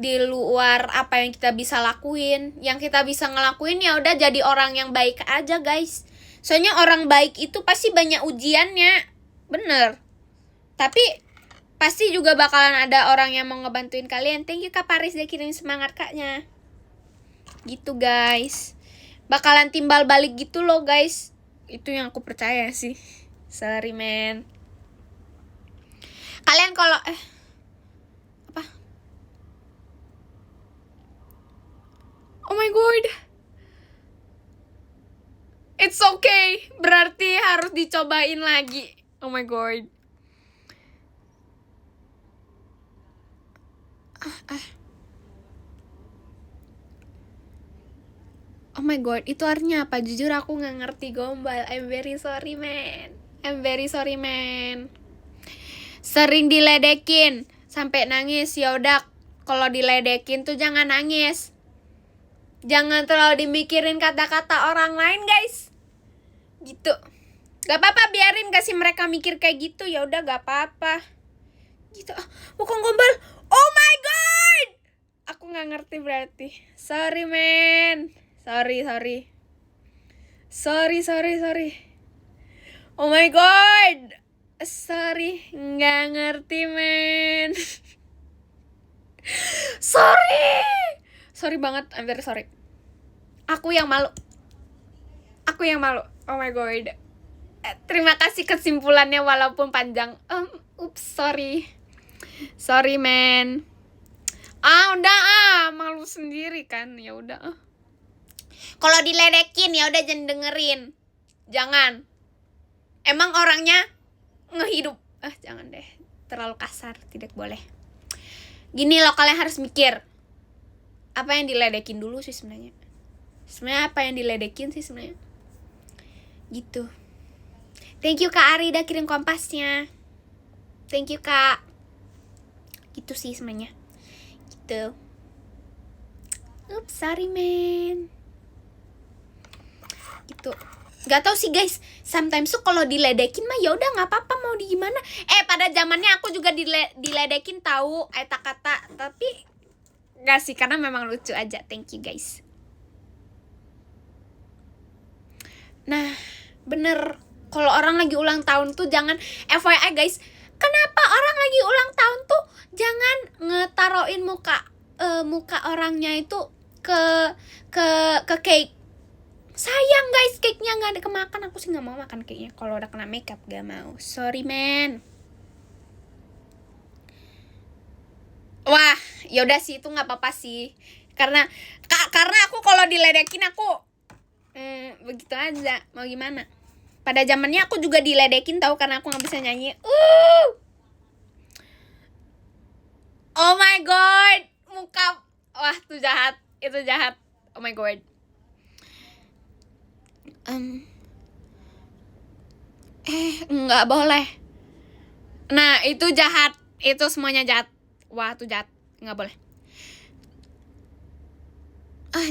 di luar apa yang kita bisa lakuin. Yang kita bisa ngelakuin ya udah jadi orang yang baik aja guys. Soalnya orang baik itu pasti banyak ujiannya, bener. Tapi pasti juga bakalan ada orang yang mau ngebantuin kalian. Thank you Kak Paris dia kirim semangat kaknya. Gitu guys, bakalan timbal balik gitu loh guys. Itu yang aku percaya sih. Sorry man. Kalian kalau oh my god, it's okay, berarti harus dicobain lagi. Oh my god. Oh my god, itu artinya apa? Jujur aku nggak ngerti gombal. I'm very sorry man. Sering diledekin sampai nangis, ya udah kalau diledekin tuh jangan nangis. Jangan terlalu dimikirin kata-kata orang lain guys. Gitu. Gak apa-apa, biarin kasih mereka mikir kayak gitu, ya udah gak apa-apa. Gitu. Bukan gombal. Oh my god. Aku nggak ngerti berarti. Sorry man. Sorry. Oh my god. Sorry, nggak ngerti men. Sorry banget, I'm very sorry. Aku yang malu. Oh my god. Terima kasih kesimpulannya walaupun panjang. Sorry men. Udah malu sendiri kan. Ya udah. Kalau diledekin ya udah jangan dengerin. Jangan. Emang orangnya ngehidup. Jangan deh. Terlalu kasar, tidak boleh. Gini loh, kalian harus mikir. Apa yang diledekin dulu sih sebenarnya? Sebenarnya apa yang diledekin sih sebenarnya? Gitu. Thank you Kak Ari udah kirim kompasnya. Thank you Kak. Gitu sih sebenarnya. Gitu. Sorry man. Gitu. Gak tau sih guys, sometimes tuh kalau diledekin mah ya udah nggak apa-apa, mau di gimana. Pada zamannya aku juga diledekin tahu kata-kata, tapi nggak sih, karena memang lucu aja. Thank you guys. Nah bener, kalau orang lagi ulang tahun tuh jangan, FYI guys, kenapa orang lagi ulang tahun tuh jangan ngetaroin muka orangnya itu ke cake. Sayang guys, cake-nya gak ada kemakan. Aku sih gak mau makan cake-nya kalau udah kena makeup, gak mau. Sorry man. Wah, yaudah sih, itu gak apa-apa sih. Karena aku kalau diledekin aku begitu aja, mau gimana. Pada zamannya aku juga diledekin tahu, karena aku gak bisa nyanyi. itu jahat. Oh my god. Nggak boleh. Nah, itu jahat. Itu semuanya jahat. Wah, itu jahat. Nggak boleh.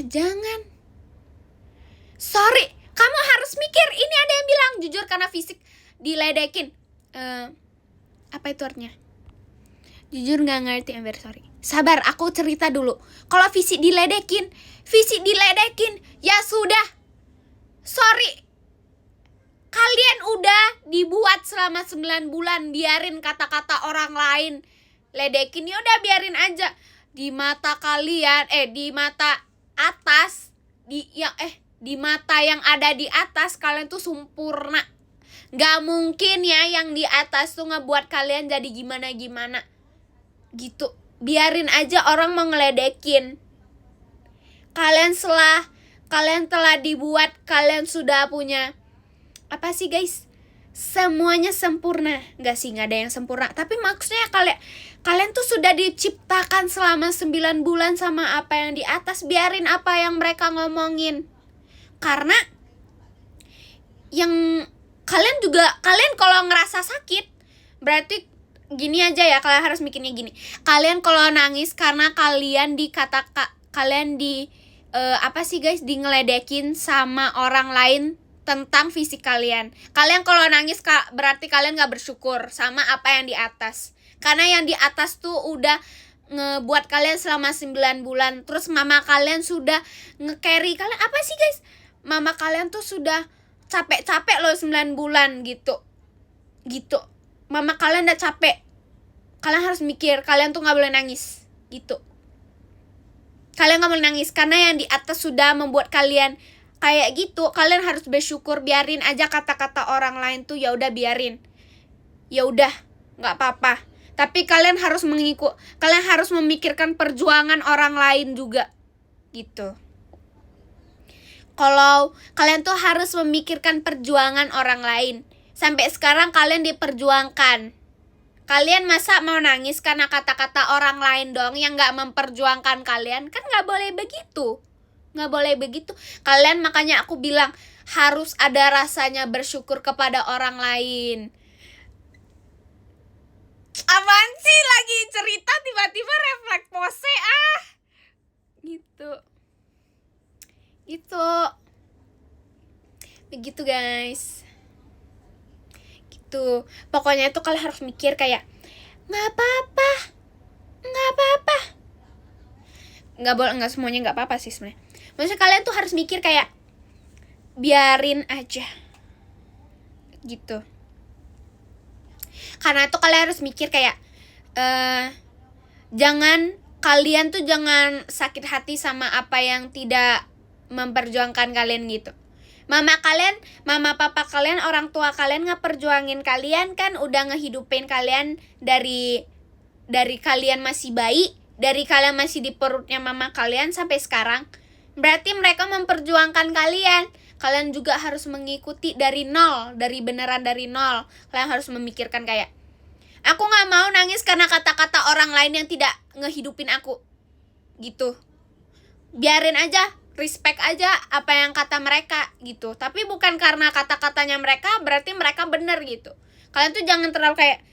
Jangan. Sorry, kamu harus mikir. Ini ada yang bilang jujur karena fisik diledekin. Apa itu artinya? Jujur nggak ngerti, I'm very sorry. Sabar, aku cerita dulu. Kalau fisik diledekin, ya sudah. Sorry. Kalian udah dibuat selama 9 bulan, biarin kata-kata orang lain ledekin, ya udah biarin aja. Di mata kalian, di mata atas, di mata yang ada di atas kalian tuh sempurna. Gak mungkin ya yang di atas tuh ngebuat kalian jadi gimana-gimana gitu. Biarin aja orang mau ngeledekin. Kalian telah dibuat, kalian sudah punya apa sih guys? Semuanya sempurna. Gak sih, gak ada yang sempurna. Tapi maksudnya kalian tuh sudah diciptakan selama 9 bulan sama apa yang di atas. Biarin apa yang mereka ngomongin. Karena yang kalian kalau ngerasa sakit, berarti gini aja ya, kalian harus mikirnya gini. Kalian kalau nangis karena kalian apa sih guys, di ngeledekin sama orang lain tentang fisik kalian. Kalian kalau nangis berarti kalian gak bersyukur sama apa yang di atas. Karena yang di atas tuh udah ngebuat kalian selama 9 bulan. Terus mama kalian sudah nge-carry kalian. Apa sih guys? Mama kalian tuh sudah capek-capek loh 9 bulan gitu. Mama kalian udah capek. Kalian harus mikir, kalian tuh gak boleh nangis gitu. Kalian gak boleh nangis karena yang di atas sudah membuat kalian kayak gitu. Kalian harus bersyukur. Biarin aja kata-kata orang lain tuh, ya udah biarin. Ya udah, nggak apa-apa. Tapi kalian harus kalian harus memikirkan perjuangan orang lain juga. Gitu. Kalau kalian tuh harus memikirkan perjuangan orang lain. Sampai sekarang kalian diperjuangkan. Kalian masa mau nangis karena kata-kata orang lain dong yang nggak memperjuangkan kalian? Kan nggak boleh begitu. Nggak boleh begitu. Kalian, makanya aku bilang harus ada rasanya bersyukur kepada orang lain. Apaan sih, lagi cerita tiba-tiba refleks pose gitu begitu guys, gitu. Pokoknya itu kalian harus mikir kayak nggak apa-apa, nggak semuanya nggak apa-apa sih sebenarnya. Maksudnya kalian tuh harus mikir kayak biarin aja gitu. Karena itu kalian harus mikir kayak kalian tuh jangan sakit hati sama apa yang tidak memperjuangkan kalian gitu. Mama papa kalian, orang tua kalian ngeperjuangin kalian kan, udah ngehidupin kalian dari kalian masih bayi, dari kalian masih di perutnya mama kalian sampai sekarang. Berarti mereka memperjuangkan kalian. Kalian juga harus mengikuti dari nol, dari nol. Kalian harus memikirkan kayak, aku gak mau nangis karena kata-kata orang lain yang tidak ngehidupin aku gitu. Biarin aja, respect aja apa yang kata mereka gitu. Tapi bukan karena kata-katanya mereka berarti mereka bener gitu. Kalian tuh jangan terlalu kayak,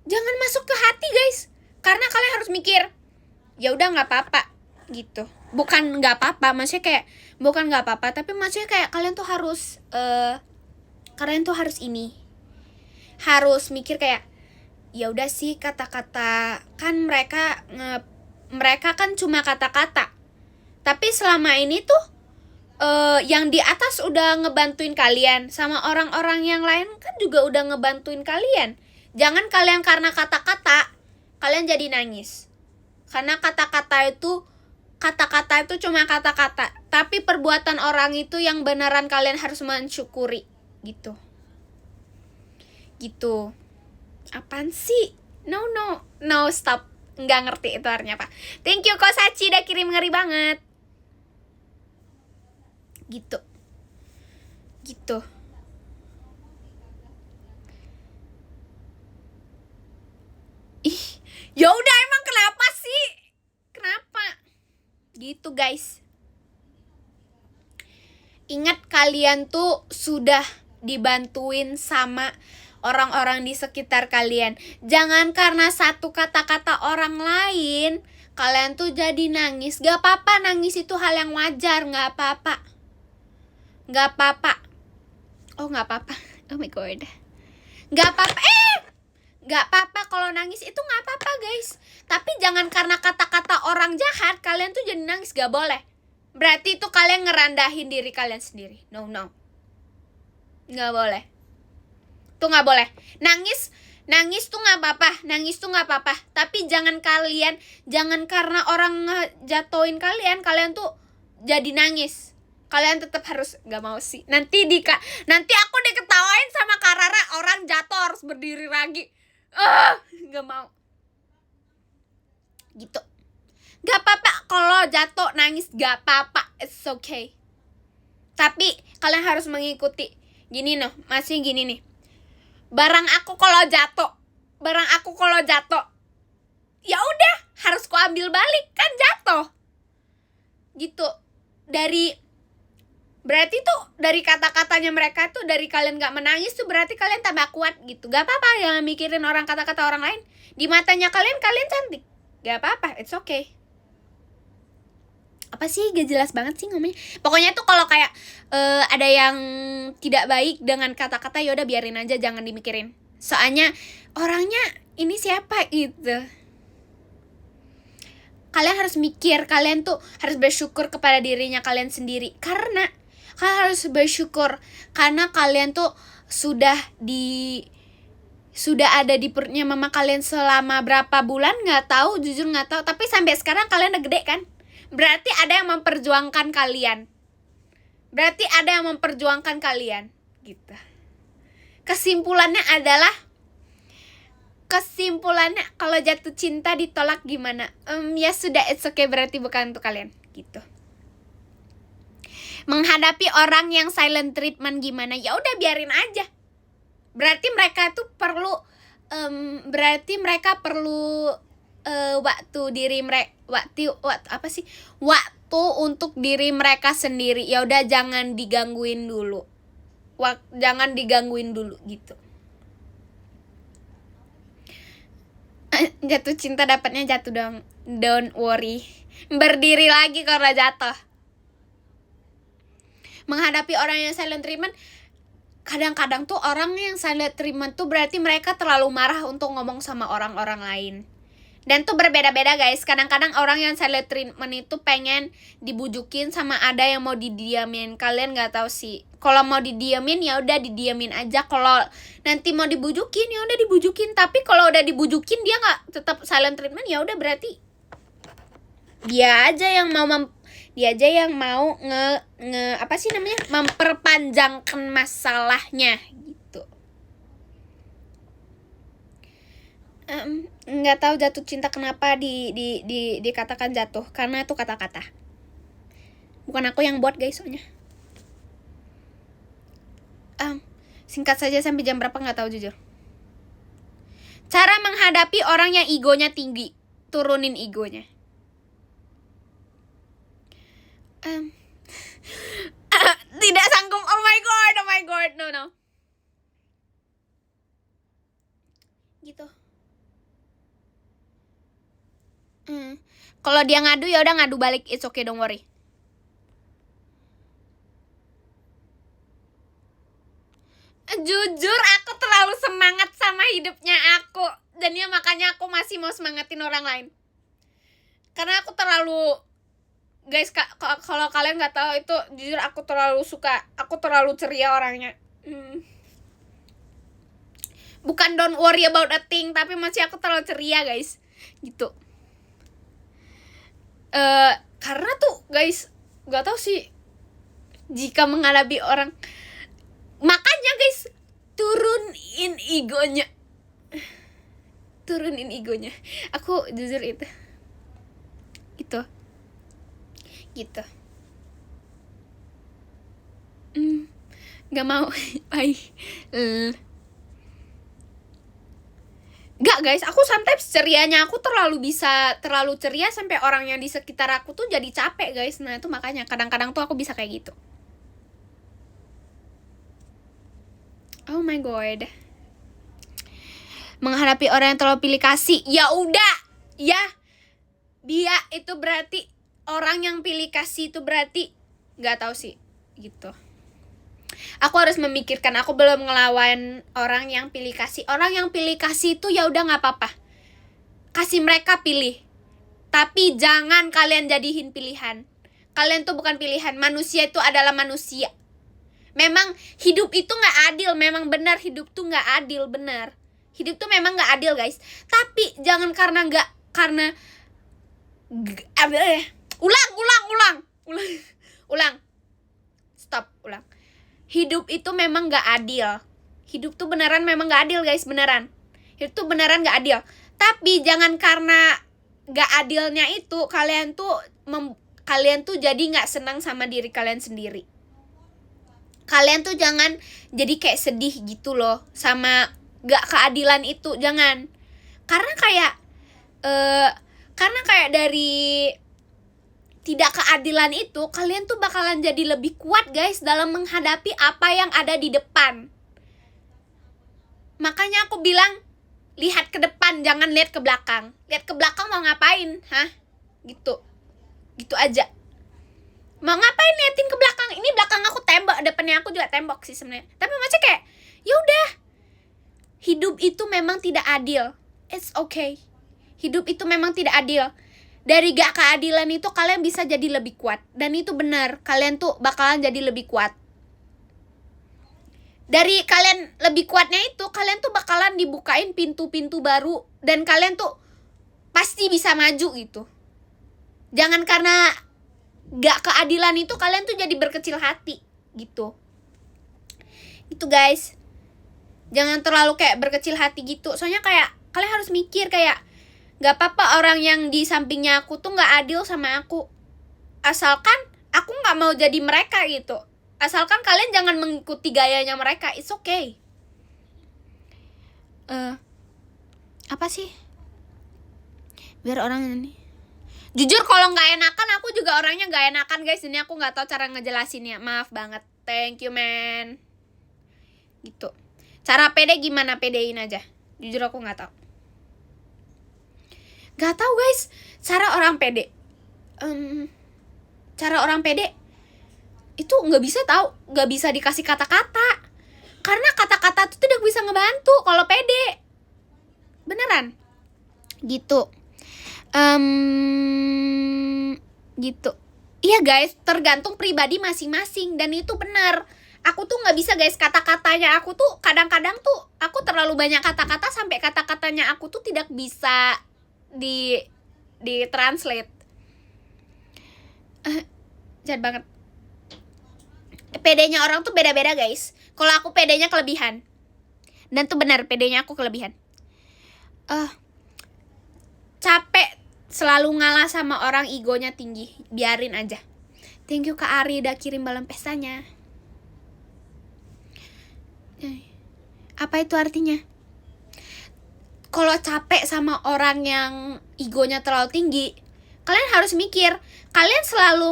jangan masuk ke hati guys. Karena kalian harus mikir, ya udah gak apa-apa gitu. Bukan gak apa-apa, maksudnya kayak bukan gak apa-apa, tapi maksudnya kayak kalian tuh harus harus mikir kayak, ya udah sih, kata-kata kan mereka kan cuma kata-kata. Tapi selama ini tuh yang di atas udah ngebantuin kalian, sama orang-orang yang lain kan juga udah ngebantuin kalian. Jangan kalian karena kata-kata kalian jadi nangis. Karena kata-kata itu cuma kata-kata, tapi perbuatan orang itu yang beneran kalian harus mensyukuri gitu. Apaan sih? No, stop. Nggak ngerti itu artinya apa. Thank you Kosachi udah kirim, ngeri banget. Gitu. Ih, ya udah, emang kenapa sih? Kenapa? itu guys. Ingat kalian tuh sudah dibantuin sama orang-orang di sekitar kalian. Jangan karena satu kata-kata orang lain kalian tuh jadi nangis. Gak apa-apa, nangis itu hal yang wajar. Gak apa-apa. Gak apa-apa. Oh gak apa-apa. Oh my god. Gak apa-apa. Gak apa-apa kalau nangis itu gak apa-apa guys. Tapi jangan karena kata-kata orang jahat kalian tuh jadi nangis. Gak boleh. Berarti itu kalian ngerendahin diri kalian sendiri. No. Gak boleh. Tuh gak boleh. Nangis tuh gak apa-apa. Nangis tuh gak apa-apa. Tapi jangan karena orang ngejatoin kalian tuh jadi nangis. Kalian tetap harus, gak mau sih. Nanti aku diketawain sama Kak Rara, orang jatuh harus berdiri lagi. Gak mau. Gitu. Gak apa-apa kalau jatuh nangis, gak apa-apa, it's okay. Tapi kalian harus mengikuti. Gini masih gini nih. Barang aku kalau jatuh, ya udah harus ku ambil balik, kan jatuh. Gitu. Berarti tuh dari kata-katanya mereka tuh, dari kalian gak menangis tuh berarti kalian tambah kuat gitu. Gak apa-apa jangan mikirin kata-kata orang lain. Di matanya kalian cantik. Gak apa-apa, it's okay. Apa sih, gak jelas banget sih ngomongnya. Pokoknya tuh kalau kayak ada yang tidak baik dengan kata-kata, yaudah biarin aja, jangan dimikirin. Soalnya orangnya ini siapa gitu. Kalian harus mikir, kalian tuh harus bersyukur kepada dirinya kalian sendiri. Karena kalian harus bersyukur karena kalian tuh sudah ada di perutnya mama kalian selama berapa bulan, nggak tahu, jujur nggak tahu. Tapi sampai sekarang kalian udah gede kan? Berarti ada yang memperjuangkan kalian. Gitu. Kesimpulannya kalau jatuh cinta ditolak gimana? Ya sudah, it's okay, berarti bukan untuk kalian. Gitu. Menghadapi orang yang silent treatment gimana? Ya udah biarin aja. Berarti mereka tuh perlu waktu untuk diri mereka sendiri. Ya udah jangan digangguin dulu. Gitu. Jatuh cinta dapatnya jatuh dong. Don't worry. Berdiri lagi kalau jatuh. Menghadapi orang yang silent treatment, kadang-kadang tuh orang yang silent treatment tuh berarti mereka terlalu marah untuk ngomong sama orang-orang lain. Dan tuh berbeda-beda guys. Kadang-kadang orang yang silent treatment itu pengen dibujukin, sama ada yang mau didiamin. Kalian nggak tahu sih. Kalau mau didiamin ya udah didiamin aja. Kalau nanti mau dibujukin ya udah dibujukin. Tapi kalau udah dibujukin dia nggak tetap silent treatment, ya udah berarti dia aja yang mau memperpanjangkan masalahnya gitu. Nggak tahu jatuh cinta kenapa dikatakan jatuh, karena itu kata-kata. Bukan aku yang buat guys soalnya. Singkat saja, sampai jam berapa nggak tahu jujur. Cara menghadapi orang yang egonya tinggi, turunin egonya. Tidak sanggup, oh my god, no. Gitu. Kalau dia ngadu ya udah ngadu balik, it's okay, don't worry. Jujur aku terlalu semangat sama hidupnya aku, dan ya makanya aku masih mau semangatin orang lain. Karena aku terlalu, guys, kalau kalian nggak tahu itu, jujur aku terlalu ceria orangnya. Bukan don't worry about a thing, tapi masih aku terlalu ceria guys, gitu. Karena tuh guys, nggak tahu sih, jika menghadapi orang, makanya guys, turunin egonya. Aku jujur itu gitu. Gak mau. Bye. ceria guys. Aku sometimes cerianya aku terlalu ceria sampai orang yang di sekitar aku tuh jadi capek guys. Nah itu makanya kadang-kadang tuh aku bisa kayak gitu. Oh my god. Menghadapi orang yang terlalu pilih kasih. Ya udah, ya. Dia itu berarti orang yang pilih kasih itu berarti nggak tahu sih gitu. Aku harus memikirkan, aku belum ngelawan orang yang pilih kasih. Orang yang pilih kasih itu ya udah nggak apa-apa. Kasih mereka pilih. Tapi jangan kalian jadiin pilihan. Kalian tuh bukan pilihan. Manusia itu adalah manusia. Memang hidup itu nggak adil. Memang benar hidup tuh nggak adil, benar. Hidup tuh memang nggak adil guys. Tapi jangan ulang. Stop, ulang. Hidup itu memang gak adil. Hidup tuh beneran memang gak adil guys, beneran. Hidup tuh beneran gak adil. Tapi jangan karena gak adilnya itu kalian tuh jadi gak senang sama diri kalian sendiri. Kalian tuh jangan jadi kayak sedih gitu loh sama gak keadilan itu, jangan. Karena kayak dari tidak keadilan itu, kalian tuh bakalan jadi lebih kuat guys dalam menghadapi apa yang ada di depan. Makanya aku bilang, lihat ke depan, jangan lihat ke belakang. Lihat ke belakang mau ngapain? Hah? Gitu aja. Mau ngapain liatin ke belakang? Ini belakang aku tembok, depannya aku juga tembok sih sebenarnya. Tapi macam kayak, yaudah. Hidup itu memang tidak adil. It's okay. Hidup itu memang tidak adil. Dari gak keadilan itu kalian bisa jadi lebih kuat. Dan itu benar, kalian tuh bakalan jadi lebih kuat. Dari kalian lebih kuatnya itu, kalian tuh bakalan dibukain pintu-pintu baru. Dan kalian tuh pasti bisa maju gitu. Jangan karena gak keadilan itu kalian tuh jadi berkecil hati gitu. Itu guys. Jangan terlalu kayak berkecil hati gitu. Soalnya kayak kalian harus mikir kayak, gak apa-apa orang yang di sampingnya aku tuh gak adil sama aku. Asalkan aku gak mau jadi mereka gitu. Asalkan kalian jangan mengikuti gayanya mereka. It's okay. Apa sih? Biar orang ini. Jujur kalau gak enakan, aku juga orangnya gak enakan guys. Ini aku gak tahu cara ngejelasinnya. Maaf banget. Thank you man. Gitu. Cara pede gimana? Pedein aja. Jujur aku gak tahu. Gak tahu guys, cara orang pede. Cara orang pede itu nggak bisa tahu, nggak bisa dikasih kata-kata. Karena kata-kata itu tidak bisa ngebantu kalau pede. Beneran. Gitu. Gitu. Iya guys, tergantung pribadi masing-masing dan itu benar. Aku tuh nggak bisa guys, kata-katanya aku tuh kadang-kadang tuh aku terlalu banyak kata-kata sampai kata-katanya aku tuh tidak bisa di translate. Jahat banget. Pedenya orang tuh beda-beda guys. Kalau aku pedenya kelebihan. Dan tuh benar, pedenya aku kelebihan. Capek selalu ngalah sama orang egonya tinggi. Biarin aja. Thank you Kak Ari udah kirim balon pestanya. Apa itu artinya? Kalau capek sama orang yang egonya terlalu tinggi, kalian harus mikir, kalian selalu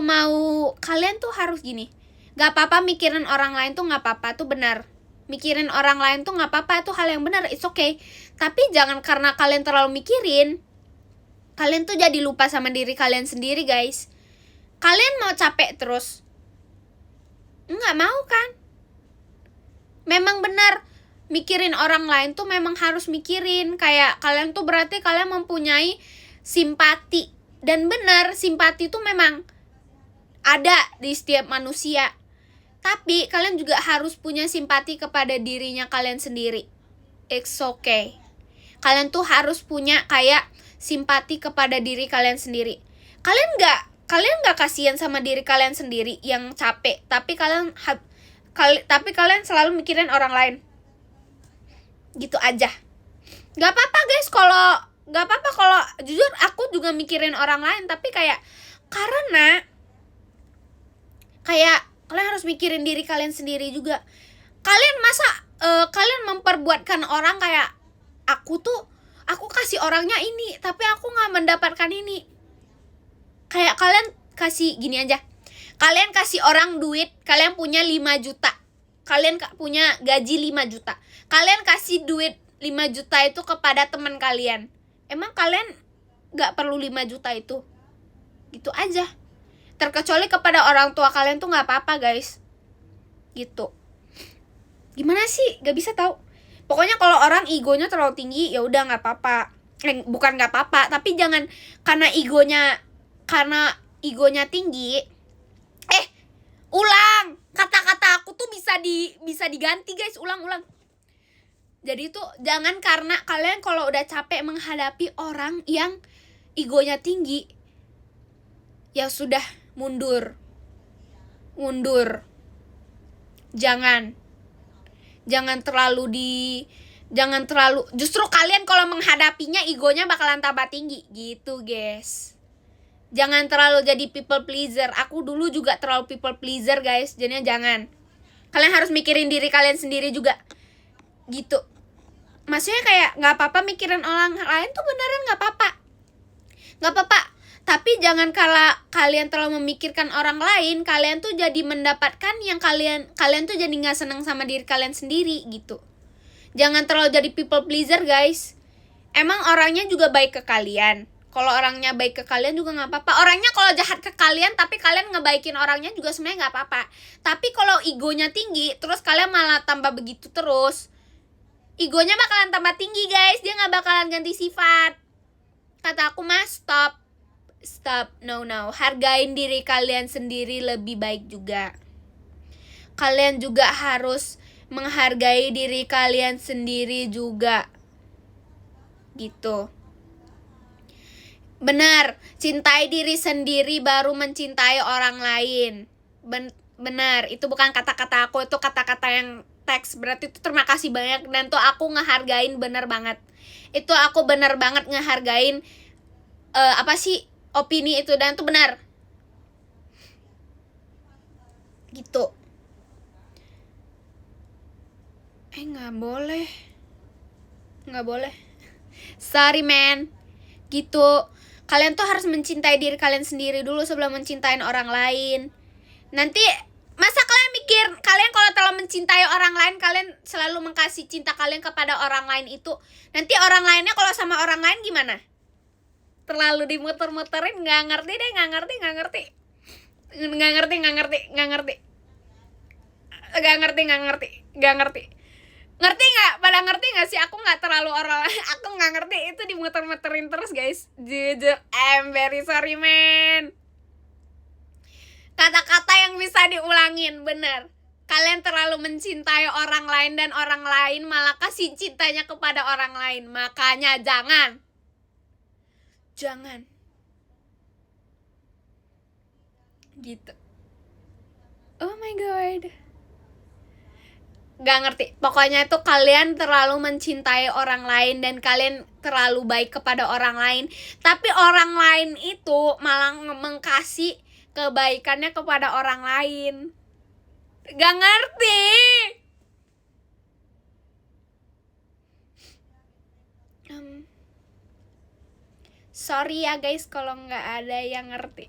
kalian tuh harus gini, gak apa-apa mikirin orang lain tuh gak apa-apa, tuh benar. Mikirin orang lain tuh gak apa-apa, itu hal yang benar, it's okay. Tapi jangan karena kalian terlalu mikirin, kalian tuh jadi lupa sama diri kalian sendiri guys. Kalian mau capek terus? Nggak mau kan? Memang benar. Mikirin orang lain tuh memang harus mikirin. Kayak kalian tuh berarti kalian mempunyai simpati. Dan benar, simpati tuh memang ada di setiap manusia. Tapi kalian juga harus punya simpati kepada dirinya kalian sendiri. It's okay. Kalian tuh harus punya kayak simpati kepada diri kalian sendiri. Kalian nggak kasihan sama diri kalian sendiri yang capek. Tapi kalian selalu mikirin orang lain. Gitu aja. Gak apa-apa guys kalau jujur aku juga mikirin orang lain, tapi karena kalian harus mikirin diri kalian sendiri juga. Kalian masa kalian memperbuatkan orang kayak aku kasih orangnya ini tapi aku nggak mendapatkan ini. Kayak kalian kasih gini aja, kalian kasih orang duit, kalian punya 5 juta, kalian punya gaji 5 juta, kalian kasih duit 5 juta itu kepada teman kalian, emang kalian gak perlu 5 juta itu? Gitu aja. Terkecuali kepada orang tua kalian tuh gak apa-apa guys. Gitu. Gimana sih? Gak bisa tahu. Pokoknya kalau orang egonya terlalu tinggi, ya udah gak apa-apa. Bukan gak apa-apa, tapi jangan karena egonya tinggi. Ulang. Kata-kata aku tuh bisa diganti guys. Ulang. Jadi tuh jangan karena kalian kalau udah capek menghadapi orang yang egonya tinggi, ya sudah mundur. Jangan terlalu justru kalian kalau menghadapinya egonya bakalan tambah tinggi gitu guys. Jangan terlalu jadi people pleaser. Aku dulu juga terlalu people pleaser guys. Jadinya jangan. Kalian harus mikirin diri kalian sendiri juga. Gitu. Maksudnya kayak gak apa-apa mikirin orang lain tuh beneran gak apa-apa. Gak apa-apa. Tapi jangan kalau kalian terlalu memikirkan orang lain, kalian tuh jadi mendapatkan yang kalian tuh jadi gak senang sama diri kalian sendiri gitu. Jangan terlalu jadi people pleaser guys. Emang orangnya juga baik ke kalian. Kalau orangnya baik ke kalian juga gak apa-apa. Orangnya kalau jahat ke kalian tapi kalian ngebaikin orangnya juga sebenarnya gak apa-apa. Tapi kalau egonya tinggi terus kalian malah tambah begitu terus, egonya bakalan tambah tinggi guys. Dia gak bakalan ganti sifat. Kata aku mah stop. No. Hargain diri kalian sendiri lebih baik juga. Kalian juga harus menghargai diri kalian sendiri juga. Gitu. Benar, cintai diri sendiri baru mencintai orang lain. Benar, itu bukan kata-kata aku, itu kata-kata yang teks. Berarti itu terima kasih banyak. Dan tuh aku ngehargain bener banget. Itu aku bener banget ngehargain opini itu. Dan itu benar. Gitu. Gak boleh. Sorry man. Gitu. Kalian tuh harus mencintai diri kalian sendiri dulu sebelum mencintai orang lain. Nanti masa kalian mikir kalian kalau terlalu mencintai orang lain, kalian selalu mengkasih cinta kalian kepada orang lain itu, nanti orang lainnya kalau sama orang lain gimana? Terlalu dimuter-muterin, nggak ngerti. Ngerti nggak? Pada ngerti nggak sih? Aku nggak terlalu orang, aku nggak ngerti. Itu dimuter-muterin terus guys. Jujur, I'm very sorry man. Kata-kata yang bisa diulangin, bener. Kalian terlalu mencintai orang lain dan orang lain malah kasih cintanya kepada orang lain. Makanya jangan. Gitu. Oh my god. Gak ngerti. Pokoknya itu kalian terlalu mencintai orang lain dan kalian terlalu baik kepada orang lain. Tapi orang lain itu malah mengkasih kebaikannya kepada orang lain. Gak ngerti. Sorry ya guys kalau gak ada yang ngerti.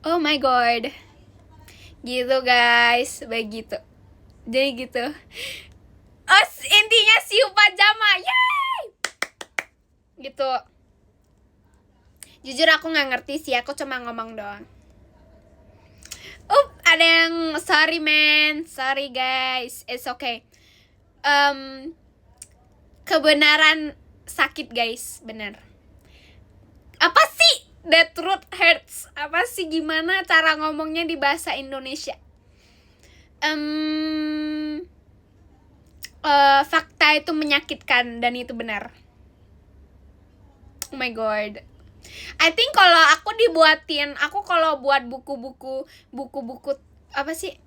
Oh my god. Gitu guys, begitu. Jadi gitu. Intinya siu pajama. Yeay. Gitu. Jujur aku gak ngerti sih, aku cuma ngomong doang. Ada yang sorry man. Sorry guys, it's okay. Kebenaran sakit guys, bener. Apa sih? The truth hurts. Apa sih, gimana cara ngomongnya di bahasa Indonesia? Fakta itu menyakitkan dan itu benar. Oh my god. I think kalau aku kalau buat buku-buku apa sih?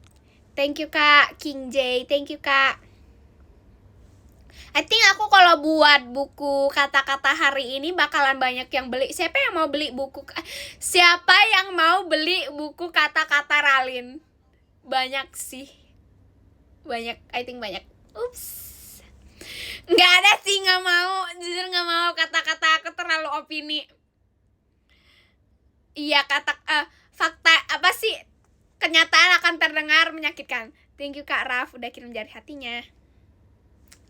Thank you Kak King J, thank you Kak. I think aku kalau buat buku kata-kata hari ini bakalan banyak yang beli. Siapa yang mau beli buku kata-kata Ralin? Banyak sih. Banyak, I think banyak. Ups. Nggak ada sih, nggak mau. Jujur nggak mau, kata-kata aku terlalu opini. Iya, fakta apa sih? Kenyataan akan terdengar menyakitkan. Thank you Kak Raf udah kirim jari hatinya.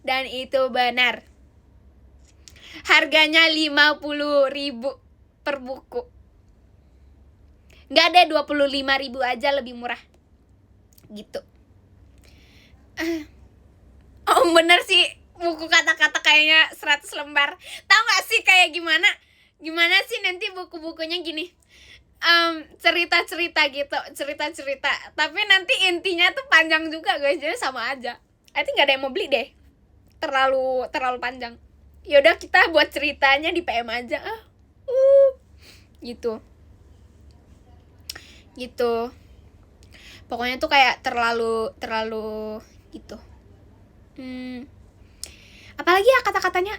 Dan itu benar. Harganya 50.000 per buku. Nggak ada, 25.000 aja, lebih murah. Gitu. Oh bener sih, buku kata-kata kayaknya 100 lembar. Tahu gak sih kayak gimana sih nanti buku-bukunya gini, cerita-cerita gitu, cerita-cerita, tapi nanti intinya tuh panjang juga guys, jadi sama aja. I think gak ada yang mau beli deh, terlalu panjang. Yaudah kita buat ceritanya di PM aja. Gitu pokoknya tuh kayak terlalu gitu. Apalagi ya kata-katanya,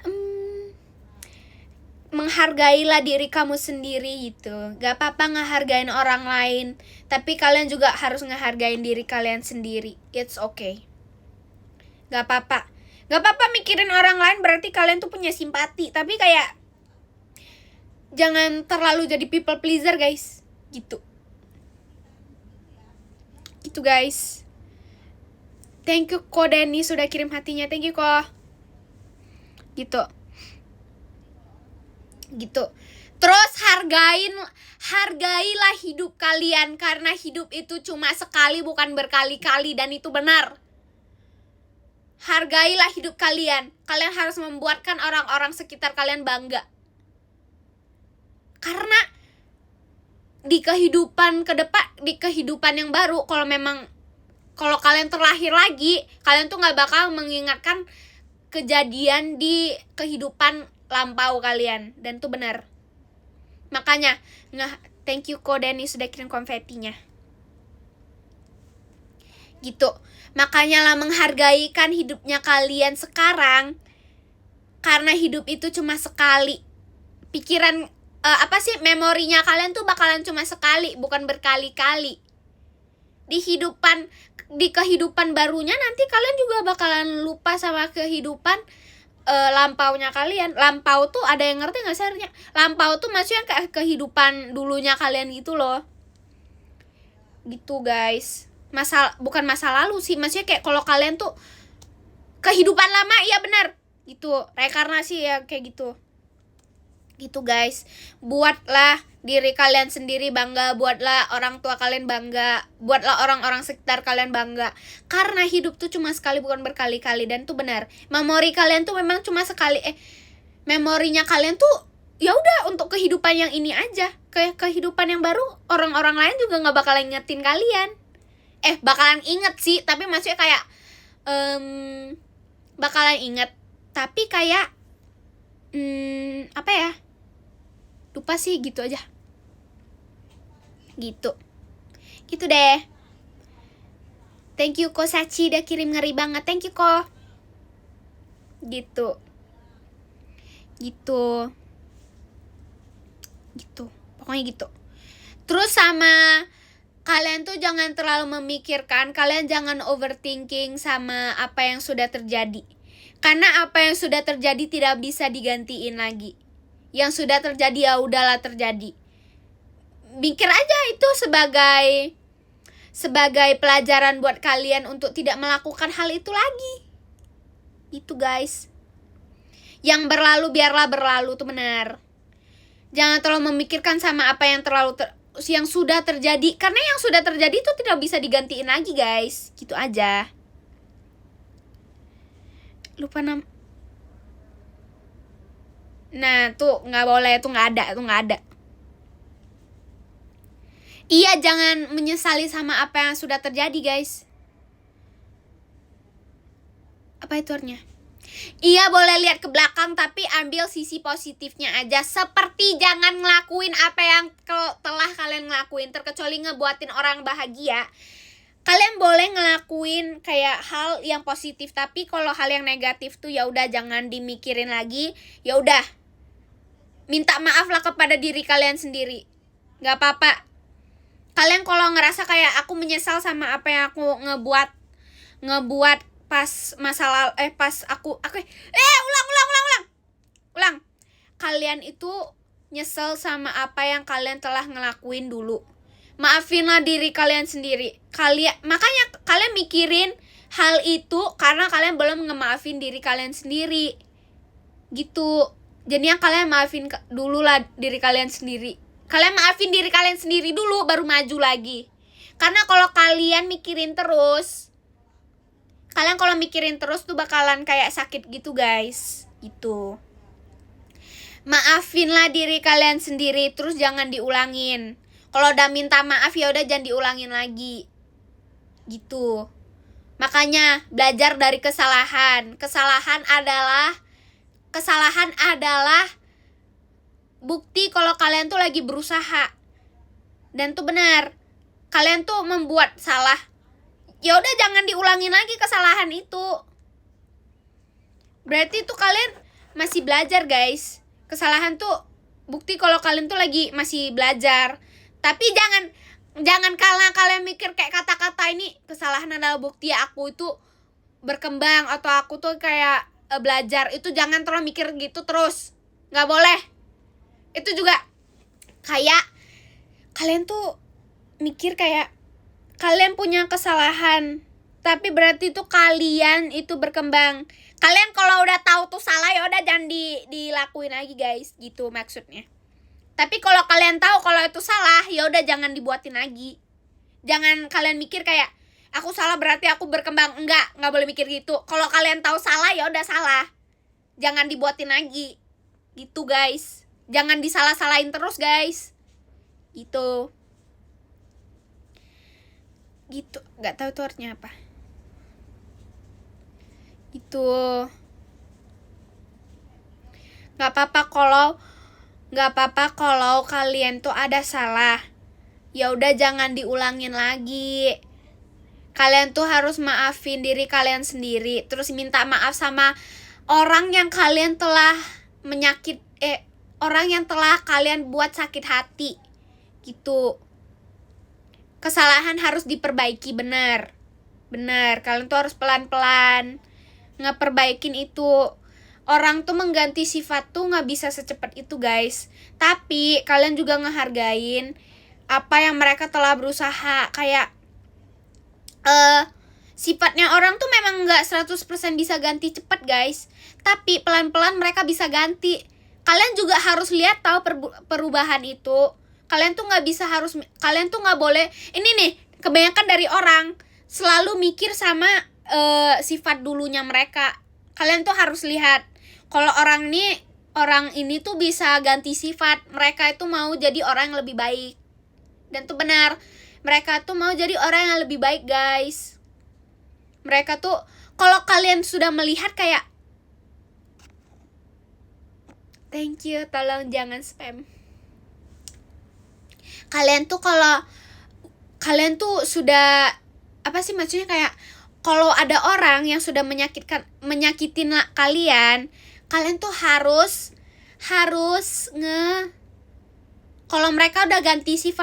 menghargailah diri kamu sendiri gitu. Gak apa-apa ngehargain orang lain, tapi kalian juga harus ngehargain diri kalian sendiri. It's okay. Gak apa-apa mikirin orang lain berarti kalian tuh punya simpati, tapi kayak jangan terlalu jadi people pleaser guys. Gitu guys. Thank you Ko Denny sudah kirim hatinya. Thank you Ko. Gitu. Terus hargailah hidup kalian, karena hidup itu cuma sekali bukan berkali-kali, dan itu benar. Hargailah hidup kalian. Kalian harus membuatkan orang-orang sekitar kalian bangga. Karena di kehidupan yang baru, kalau kalian terlahir lagi, kalian tuh gak bakal mengingatkan kejadian di kehidupan lampau kalian, dan itu benar. Makanya thank you Ko Denny sudah kirim konfetinya. Gitu. Makanya lah menghargaikan hidupnya kalian sekarang, karena hidup itu cuma sekali. Pikiran memorinya kalian tuh bakalan cuma sekali, bukan berkali-kali. Di kehidupan barunya nanti kalian juga bakalan lupa sama kehidupan lampaunya kalian. Lampau tuh ada yang ngerti gak sih artinya? Lampau tuh maksudnya kayak kehidupan dulunya kalian gitu loh. Gitu guys. Bukan masa lalu sih, maksudnya kayak kalau kalian tuh kehidupan lama, iya benar. Gitu, reinkarnasi ya kayak gitu. Gitu guys. Buatlah diri kalian sendiri bangga, buatlah orang tua kalian bangga, buatlah orang-orang sekitar kalian bangga. Karena hidup tuh cuma sekali bukan berkali-kali, dan tuh benar. Memori kalian tuh memang cuma sekali. Memorinya kalian tuh ya udah untuk kehidupan yang ini aja. Kayak kehidupan yang baru orang-orang lain juga nggak bakalan ingetin kalian. Bakalan inget sih, tapi maksudnya kayak bakalan inget, tapi kayak apa ya? Lupa sih, gitu aja. Gitu deh. Thank you Ko Sachi udah kirim, ngeri banget. Thank you Ko. Gitu. Pokoknya gitu. Terus sama kalian tuh jangan terlalu memikirkan, kalian jangan overthinking sama apa yang sudah terjadi. Karena apa yang sudah terjadi tidak bisa digantiin lagi. Yang sudah terjadi ya udahlah terjadi. Mikir aja itu sebagai pelajaran buat kalian untuk tidak melakukan hal itu lagi. Itu guys. Yang berlalu biarlah berlalu, tuh benar. Jangan terlalu memikirkan sama apa yang yang sudah terjadi, karena yang sudah terjadi itu tidak bisa digantiin lagi guys. Gitu aja. Lupa Nah tuh nggak boleh, tuh nggak ada. Iya, jangan menyesali sama apa yang sudah terjadi guys. Apa itu artinya? Iya, boleh lihat ke belakang, tapi ambil sisi positifnya aja. Seperti jangan ngelakuin apa yang telah kalian ngelakuin, terkecuali ngebuatin orang bahagia. Kalian boleh ngelakuin kayak hal yang positif, tapi kalau hal yang negatif tuh ya udah jangan dimikirin lagi. Ya udah, minta maaf lah kepada diri kalian sendiri. Gak apa-apa. Kalian kalau ngerasa kayak aku menyesal sama apa yang aku ngebuat pas masalah pas aku ulang. Kalian itu nyesel sama apa yang kalian telah ngelakuin dulu. Maafinlah diri kalian sendiri. Makanya kalian mikirin hal itu karena kalian belum ngemaafin diri kalian sendiri. Gitu. Jadinya kalian maafin dulu lah diri kalian sendiri. Kalian maafin diri kalian sendiri dulu baru maju lagi. Karena kalau kalian mikirin terus, kalau mikirin terus tuh bakalan kayak sakit gitu, guys. Gitu. Maafinlah diri kalian sendiri, terus jangan diulangin. Kalau udah minta maaf ya udah jangan diulangin lagi. Gitu. Makanya belajar dari kesalahan. Kesalahan adalah bukti kalau kalian tuh lagi berusaha. Dan tuh benar. Kalian tuh membuat salah. Ya udah jangan diulangin lagi kesalahan itu. Berarti tuh kalian masih belajar, guys. Kesalahan tuh bukti kalau kalian tuh lagi masih belajar. Tapi jangan karena kalian mikir kayak kata-kata ini kesalahan adalah bukti aku itu berkembang atau aku tuh kayak belajar. Itu jangan terlalu mikir gitu terus. Gak boleh. Itu juga kayak kalian tuh mikir kayak kalian punya kesalahan, tapi berarti tuh kalian itu berkembang. Kalian kalau udah tahu tuh salah ya udah jangan dilakuin lagi, guys. Gitu maksudnya. Tapi kalau kalian tahu kalau itu salah, ya udah jangan dibuatin lagi. Jangan kalian mikir kayak aku salah berarti aku berkembang. Enggak boleh mikir gitu. Kalau kalian tahu salah ya udah salah. Jangan dibuatin lagi. Gitu, guys. Jangan disalah-salahin terus, guys. Gitu. Enggak tahu tuh artinya apa. Gitu. Enggak apa-apa kalau kalian tuh ada salah. Ya udah jangan diulangin lagi. Kalian tuh harus maafin diri kalian sendiri, terus minta maaf sama orang yang kalian telah orang yang telah kalian buat sakit hati. Gitu. Kesalahan harus diperbaiki, benar. Kalian tuh harus pelan-pelan ngeperbaikin itu. Orang tuh mengganti sifat tuh gak bisa secepat itu, guys. Tapi kalian juga ngehargain apa yang mereka telah berusaha. Kayak sifatnya orang tuh memang gak 100% bisa ganti cepat, guys. Tapi pelan-pelan mereka bisa ganti. Kalian juga harus lihat tahu perubahan itu. Kalian tuh gak boleh. Ini nih kebanyakan dari orang selalu mikir sama sifat dulunya mereka. Kalian tuh harus lihat kalau orang ini tuh bisa ganti sifat. Mereka itu mau jadi orang yang lebih baik. Dan tuh benar, mereka tuh mau jadi orang yang lebih baik, guys. Mereka tuh kalau kalian sudah melihat kayak thank you, tolong jangan spam. Kalian tuh sudah apa sih maksudnya, kayak kalau ada orang yang sudah menyakitin kalian tuh harus kalau mereka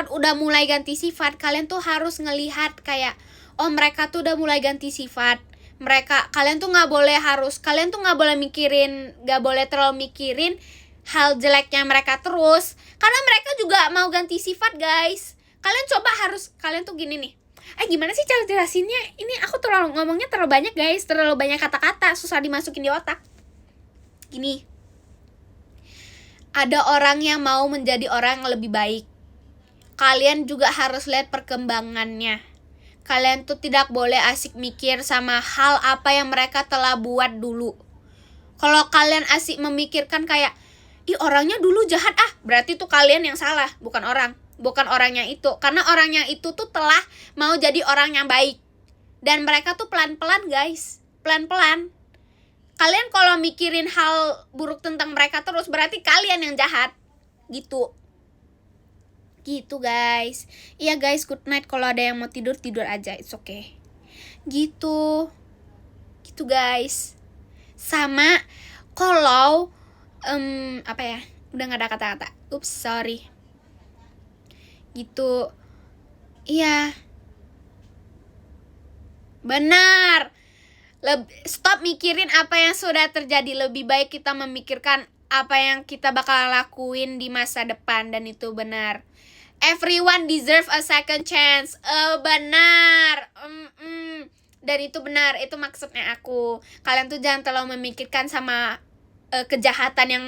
udah mulai ganti sifat, kalian tuh harus ngelihat kayak oh mereka tuh udah mulai ganti sifat. Kalian tuh nggak boleh terlalu mikirin hal jeleknya mereka terus, karena mereka juga mau ganti sifat, guys. Kalian tuh gini nih. Gimana sih cara jelasinnya? Ini aku ngomongnya terlalu banyak, guys. Terlalu banyak kata-kata, susah dimasukin di otak. Gini. Ada orang yang mau menjadi orang yang lebih baik. Kalian juga harus lihat perkembangannya. Kalian tuh tidak boleh asik mikir sama hal apa yang mereka telah buat dulu. Kalau kalian asik memikirkan kayak orangnya dulu jahat, berarti tuh kalian yang salah, bukan orangnya itu. Karena orangnya itu tuh telah mau jadi orang yang baik. Dan mereka tuh pelan-pelan, guys. Pelan-pelan. Kalian kalau mikirin hal buruk tentang mereka terus, berarti kalian yang jahat. Gitu, guys. Iya, guys, good night. Kalau ada yang mau tidur aja, it's okay. Gitu, guys. Sama kalau apa ya, udah gak ada kata-kata, oops, sorry. Gitu. Iya, Benar. Stop mikirin apa yang sudah terjadi. Lebih baik kita memikirkan apa yang kita bakal lakuin di masa depan. Dan itu benar. Everyone deserve a second chance. Benar. Dan itu benar. Itu maksudnya aku. Kalian tuh jangan terlalu memikirkan sama kejahatan yang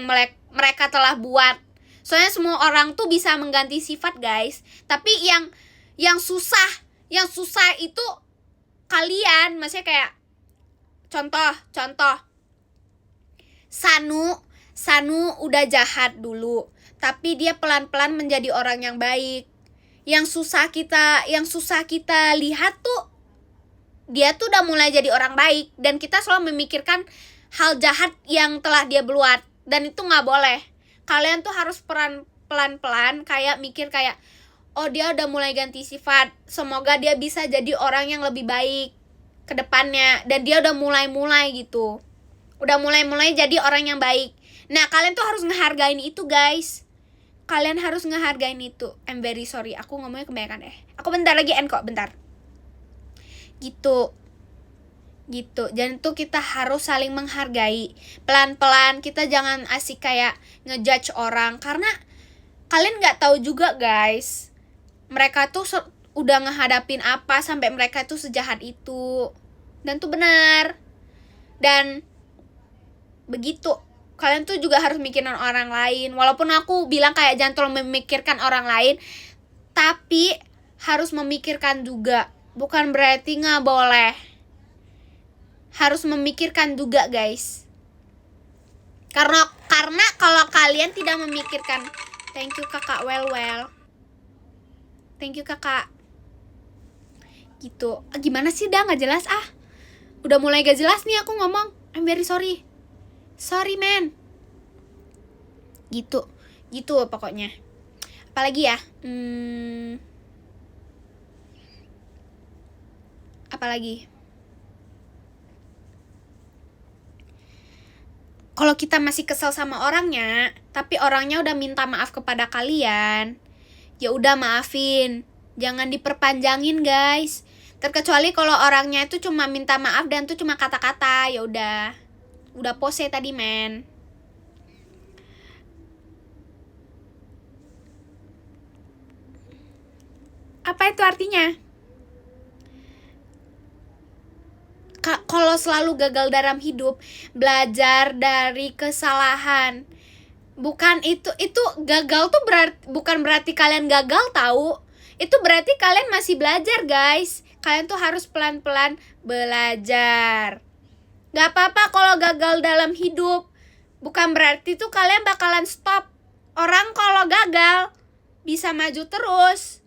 mereka telah buat. Soalnya semua orang tuh bisa mengganti sifat, guys. Tapi yang susah itu kalian. Maksudnya kayak contoh Sanu udah jahat dulu, tapi dia pelan-pelan menjadi orang yang baik. Yang susah kita lihat tuh dia tuh udah mulai jadi orang baik, dan kita selalu memikirkan hal jahat yang telah dia buat, dan itu nggak boleh. Kalian tuh harus pelan-pelan kayak mikir kayak, oh dia udah mulai ganti sifat, semoga dia bisa jadi orang yang lebih baik ke depannya. Dan dia udah mulai gitu, udah mulai jadi orang yang baik. Nah, kalian tuh harus ngehargain itu, guys. Kalian harus ngehargain itu. I'm very sorry, aku ngomongnya kebanyakan Aku bentar lagi end kok, bentar. Gitu. Dan tuh kita harus saling menghargai. Pelan-pelan, kita jangan asik kayak ngejudge orang. Karena kalian gak tahu juga, guys, mereka tuh udah ngehadapin apa sampai mereka tuh sejahat itu. Dan tuh benar. Dan begitu, kalian tuh juga harus mikirin orang lain. Walaupun aku bilang kayak jangan terlalu memikirkan orang lain, tapi harus memikirkan juga. Bukan berarti gak boleh. Harus memikirkan juga, guys. Karena kalau kalian tidak memikirkan. Thank you kakak, well. Thank you kakak. Gitu. Gimana sih, udah gak jelas Udah mulai gak jelas nih aku ngomong. I'm very sorry. Sorry, man. Gitu pokoknya. Apalagi ya? Apalagi? Kalau kita masih kesel sama orangnya, tapi orangnya udah minta maaf kepada kalian, ya udah maafin. Jangan diperpanjangin, guys. Terkecuali kalau orangnya itu cuma minta maaf dan itu cuma kata-kata, ya udah pose tadi, men. Apa itu artinya? Kalau selalu gagal dalam hidup, belajar dari kesalahan. Bukan itu gagal tuh bukan berarti kalian gagal tahu. Itu berarti kalian masih belajar, guys. Kalian tuh harus pelan-pelan belajar. Gak apa-apa kalau gagal dalam hidup. Bukan berarti tuh kalian bakalan stop. Orang kalau gagal bisa maju terus.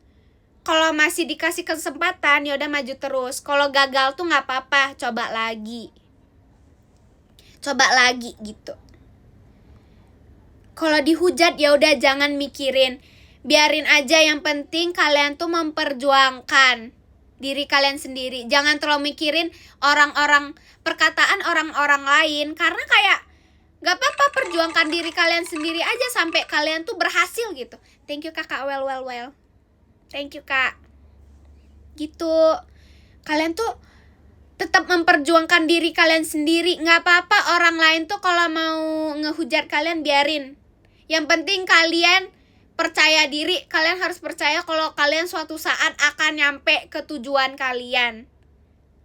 Kalau masih dikasih kesempatan, ya udah maju terus. Kalau gagal tuh nggak apa-apa, coba lagi gitu. Kalau dihujat ya udah jangan mikirin, biarin aja. Yang penting kalian tuh memperjuangkan diri kalian sendiri. Jangan terlalu mikirin perkataan orang-orang lain, karena kayak nggak apa-apa, perjuangkan diri kalian sendiri aja sampai kalian tuh berhasil gitu. Thank you kakak, well. Thank you kak. Gitu. Kalian tuh tetap memperjuangkan diri kalian sendiri. Gak apa-apa orang lain tuh kalau mau ngehujat kalian, biarin. Yang penting kalian percaya diri. Kalian harus percaya kalau kalian suatu saat akan nyampe ke tujuan kalian.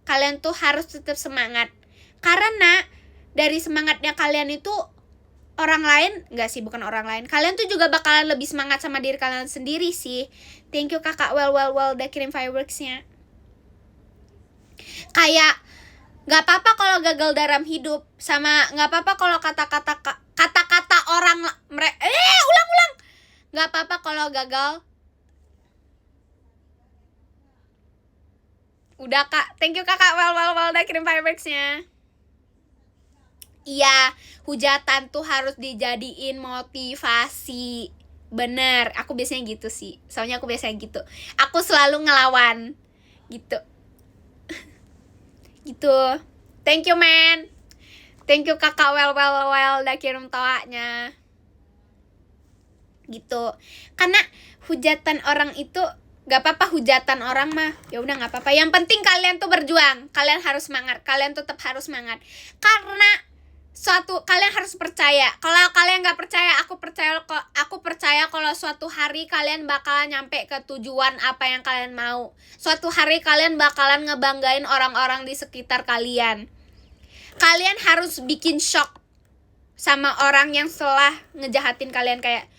Kalian tuh harus tetap semangat. Karena dari semangatnya kalian itu, orang lain, bukan orang lain, kalian tuh juga bakalan lebih semangat sama diri kalian sendiri sih. Thank you kakak, well, udah kirim fireworksnya. Kayak gak apa-apa kalau gagal dalam hidup, sama gak apa-apa kalau kata-kata orang ulang. Gak apa-apa kalau gagal. Udah kak, thank you kakak, well, udah kirim fireworksnya. Iya, hujatan tuh harus dijadiin motivasi. Bener, aku biasanya gitu sih. Soalnya aku biasanya gitu. Aku selalu ngelawan. Gitu. Gitu. Thank you, man. Thank you kakak, well, udah kirim toanya. Gitu. Karena hujatan orang itu Gak apa-apa hujatan orang mah, ya udah nggak apa-apa. Yang penting kalian tuh berjuang, kalian harus semangat, kalian tetap harus semangat. Karena kalian harus percaya. Kalau kalian nggak percaya, aku percaya kalau suatu hari kalian bakalan nyampe ke tujuan apa yang kalian mau. Suatu hari kalian bakalan ngebanggain orang-orang di sekitar kalian. Kalian harus bikin shock sama orang yang setelah ngejahatin kalian. Kayak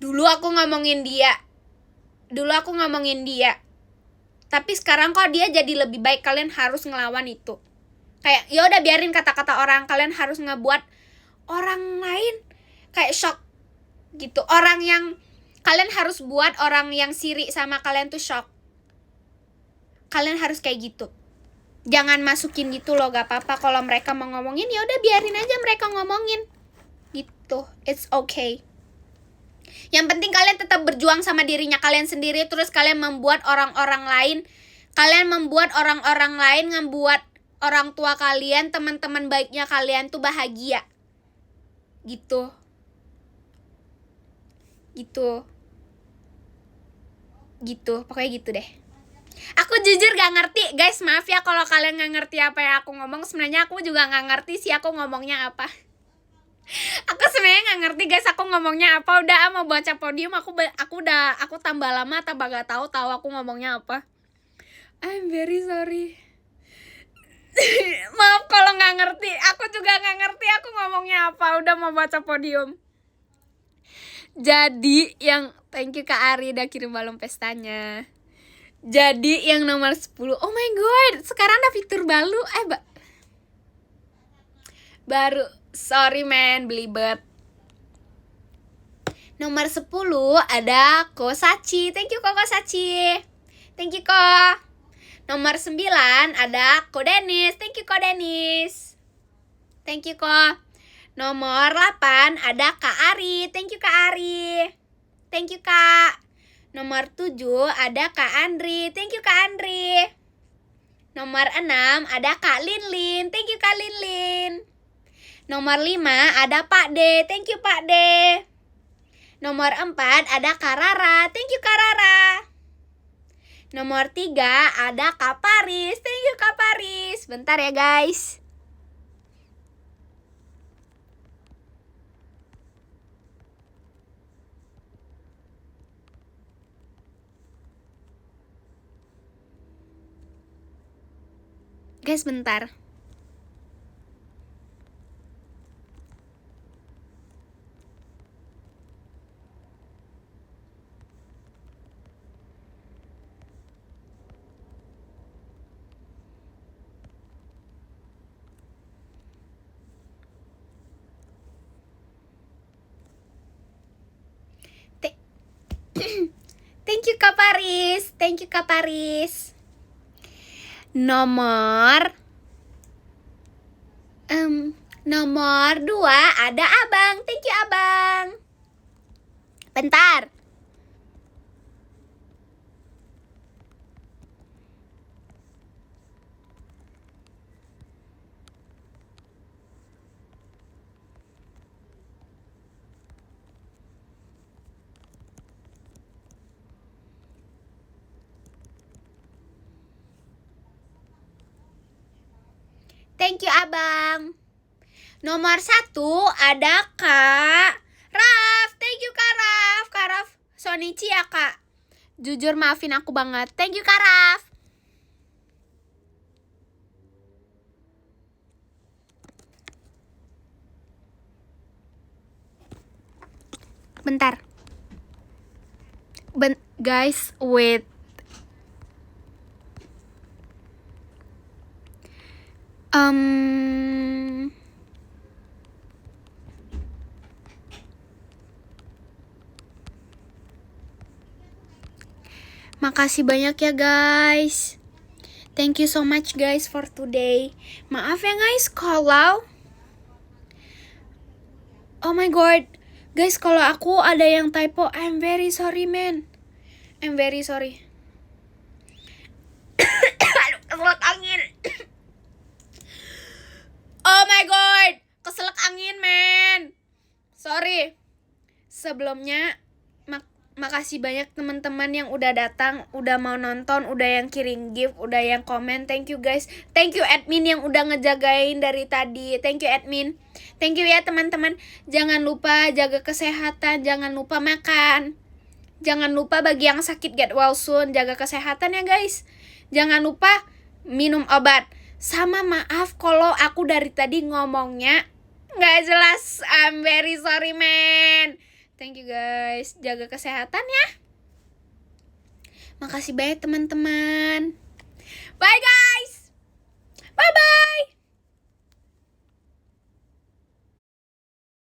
dulu aku ngomongin dia, tapi sekarang kok dia jadi lebih baik. Kalian harus ngelawan itu. Kayak ya udah biarin kata-kata orang, kalian harus ngebuat orang lain kayak shock gitu. Kalian harus buat orang yang sirik sama kalian tuh shock. Kalian harus kayak gitu. Jangan masukin gitu loh, gak apa-apa kalau mereka mau ngomongin, ya udah biarin aja mereka ngomongin. Gitu. It's okay. Yang penting kalian tetap berjuang sama dirinya kalian sendiri, terus kalian membuat orang-orang lain, ngebuat orang tua kalian, teman-teman baiknya kalian tuh bahagia. Gitu. Pokoknya gitu deh. Aku jujur gak ngerti, guys, maaf ya kalau kalian gak ngerti apa yang aku ngomong. Sebenarnya aku juga gak ngerti sih aku ngomongnya apa. Aku sebenarnya gak ngerti, guys, aku ngomongnya apa. Udah mau baca podium, aku tambah lama tambah gak tahu aku ngomongnya apa. I'm very sorry. Maaf kalau nggak ngerti, aku juga nggak ngerti aku ngomongnya apa. Udah mau baca podium. Jadi yang thank you Kak Ari udah kirim balon pestanya. Jadi yang nomor 10, oh my god, sekarang ada fitur baru. Sorry man, belibet. Nomor 10 ada Kosachi. Thank you Kosachi. Thank you Ko. Nomor 9 ada Ko Denis. Thank you Ko Denis. Thank you Ko. Nomor 8 ada Kak Ari. Thank you Kak Ari. Thank you Kak. Nomor 7 ada Kak Andri. Thank you Kak Andri. Nomor 6 ada Kak Linlin. Thank you Kak Linlin. Nomor 5 ada Pak D. Thank you Pak D. Nomor 4 ada Kak Rara. Thank you Kak Rara. Nomor 3 ada Kak Paris. Thank you Kak Paris. Bentar ya guys. Guys, bentar. Thank you Kak Paris. Thank you Kak Paris. Nomor 2 ada Abang. Thank you Abang. Bentar. Thank you Abang. Nomor 1 ada Kak Raf. Thank you Kak Raf. Kak Raf Sonichi ya Kak. Jujur maafin aku banget. Thank you Kak Raf. Bentar. Guys, wait. Makasih banyak ya guys. Thank you so much guys for today. Maaf ya guys kalau oh my god. Guys, kalau aku ada yang typo, I'm very sorry man. I'm very sorry. Aduh, keselak angin. Oh my god, keselak angin man. Sorry. Sebelumnya Makasih banyak teman-teman yang udah datang, udah mau nonton, udah yang kirim gift, udah yang komen. Thank you guys. Thank you admin yang udah ngejagain dari tadi. Thank you admin. Thank you ya teman-teman. Jangan lupa jaga kesehatan, jangan lupa makan. Jangan lupa bagi yang sakit get well soon, jaga kesehatan ya guys. Jangan lupa minum obat. Sama maaf kalau aku dari tadi ngomongnya nggak jelas. I'm very sorry man. Thank you guys. Jaga kesehatan ya. Makasih banyak teman-teman. Bye guys. Bye bye.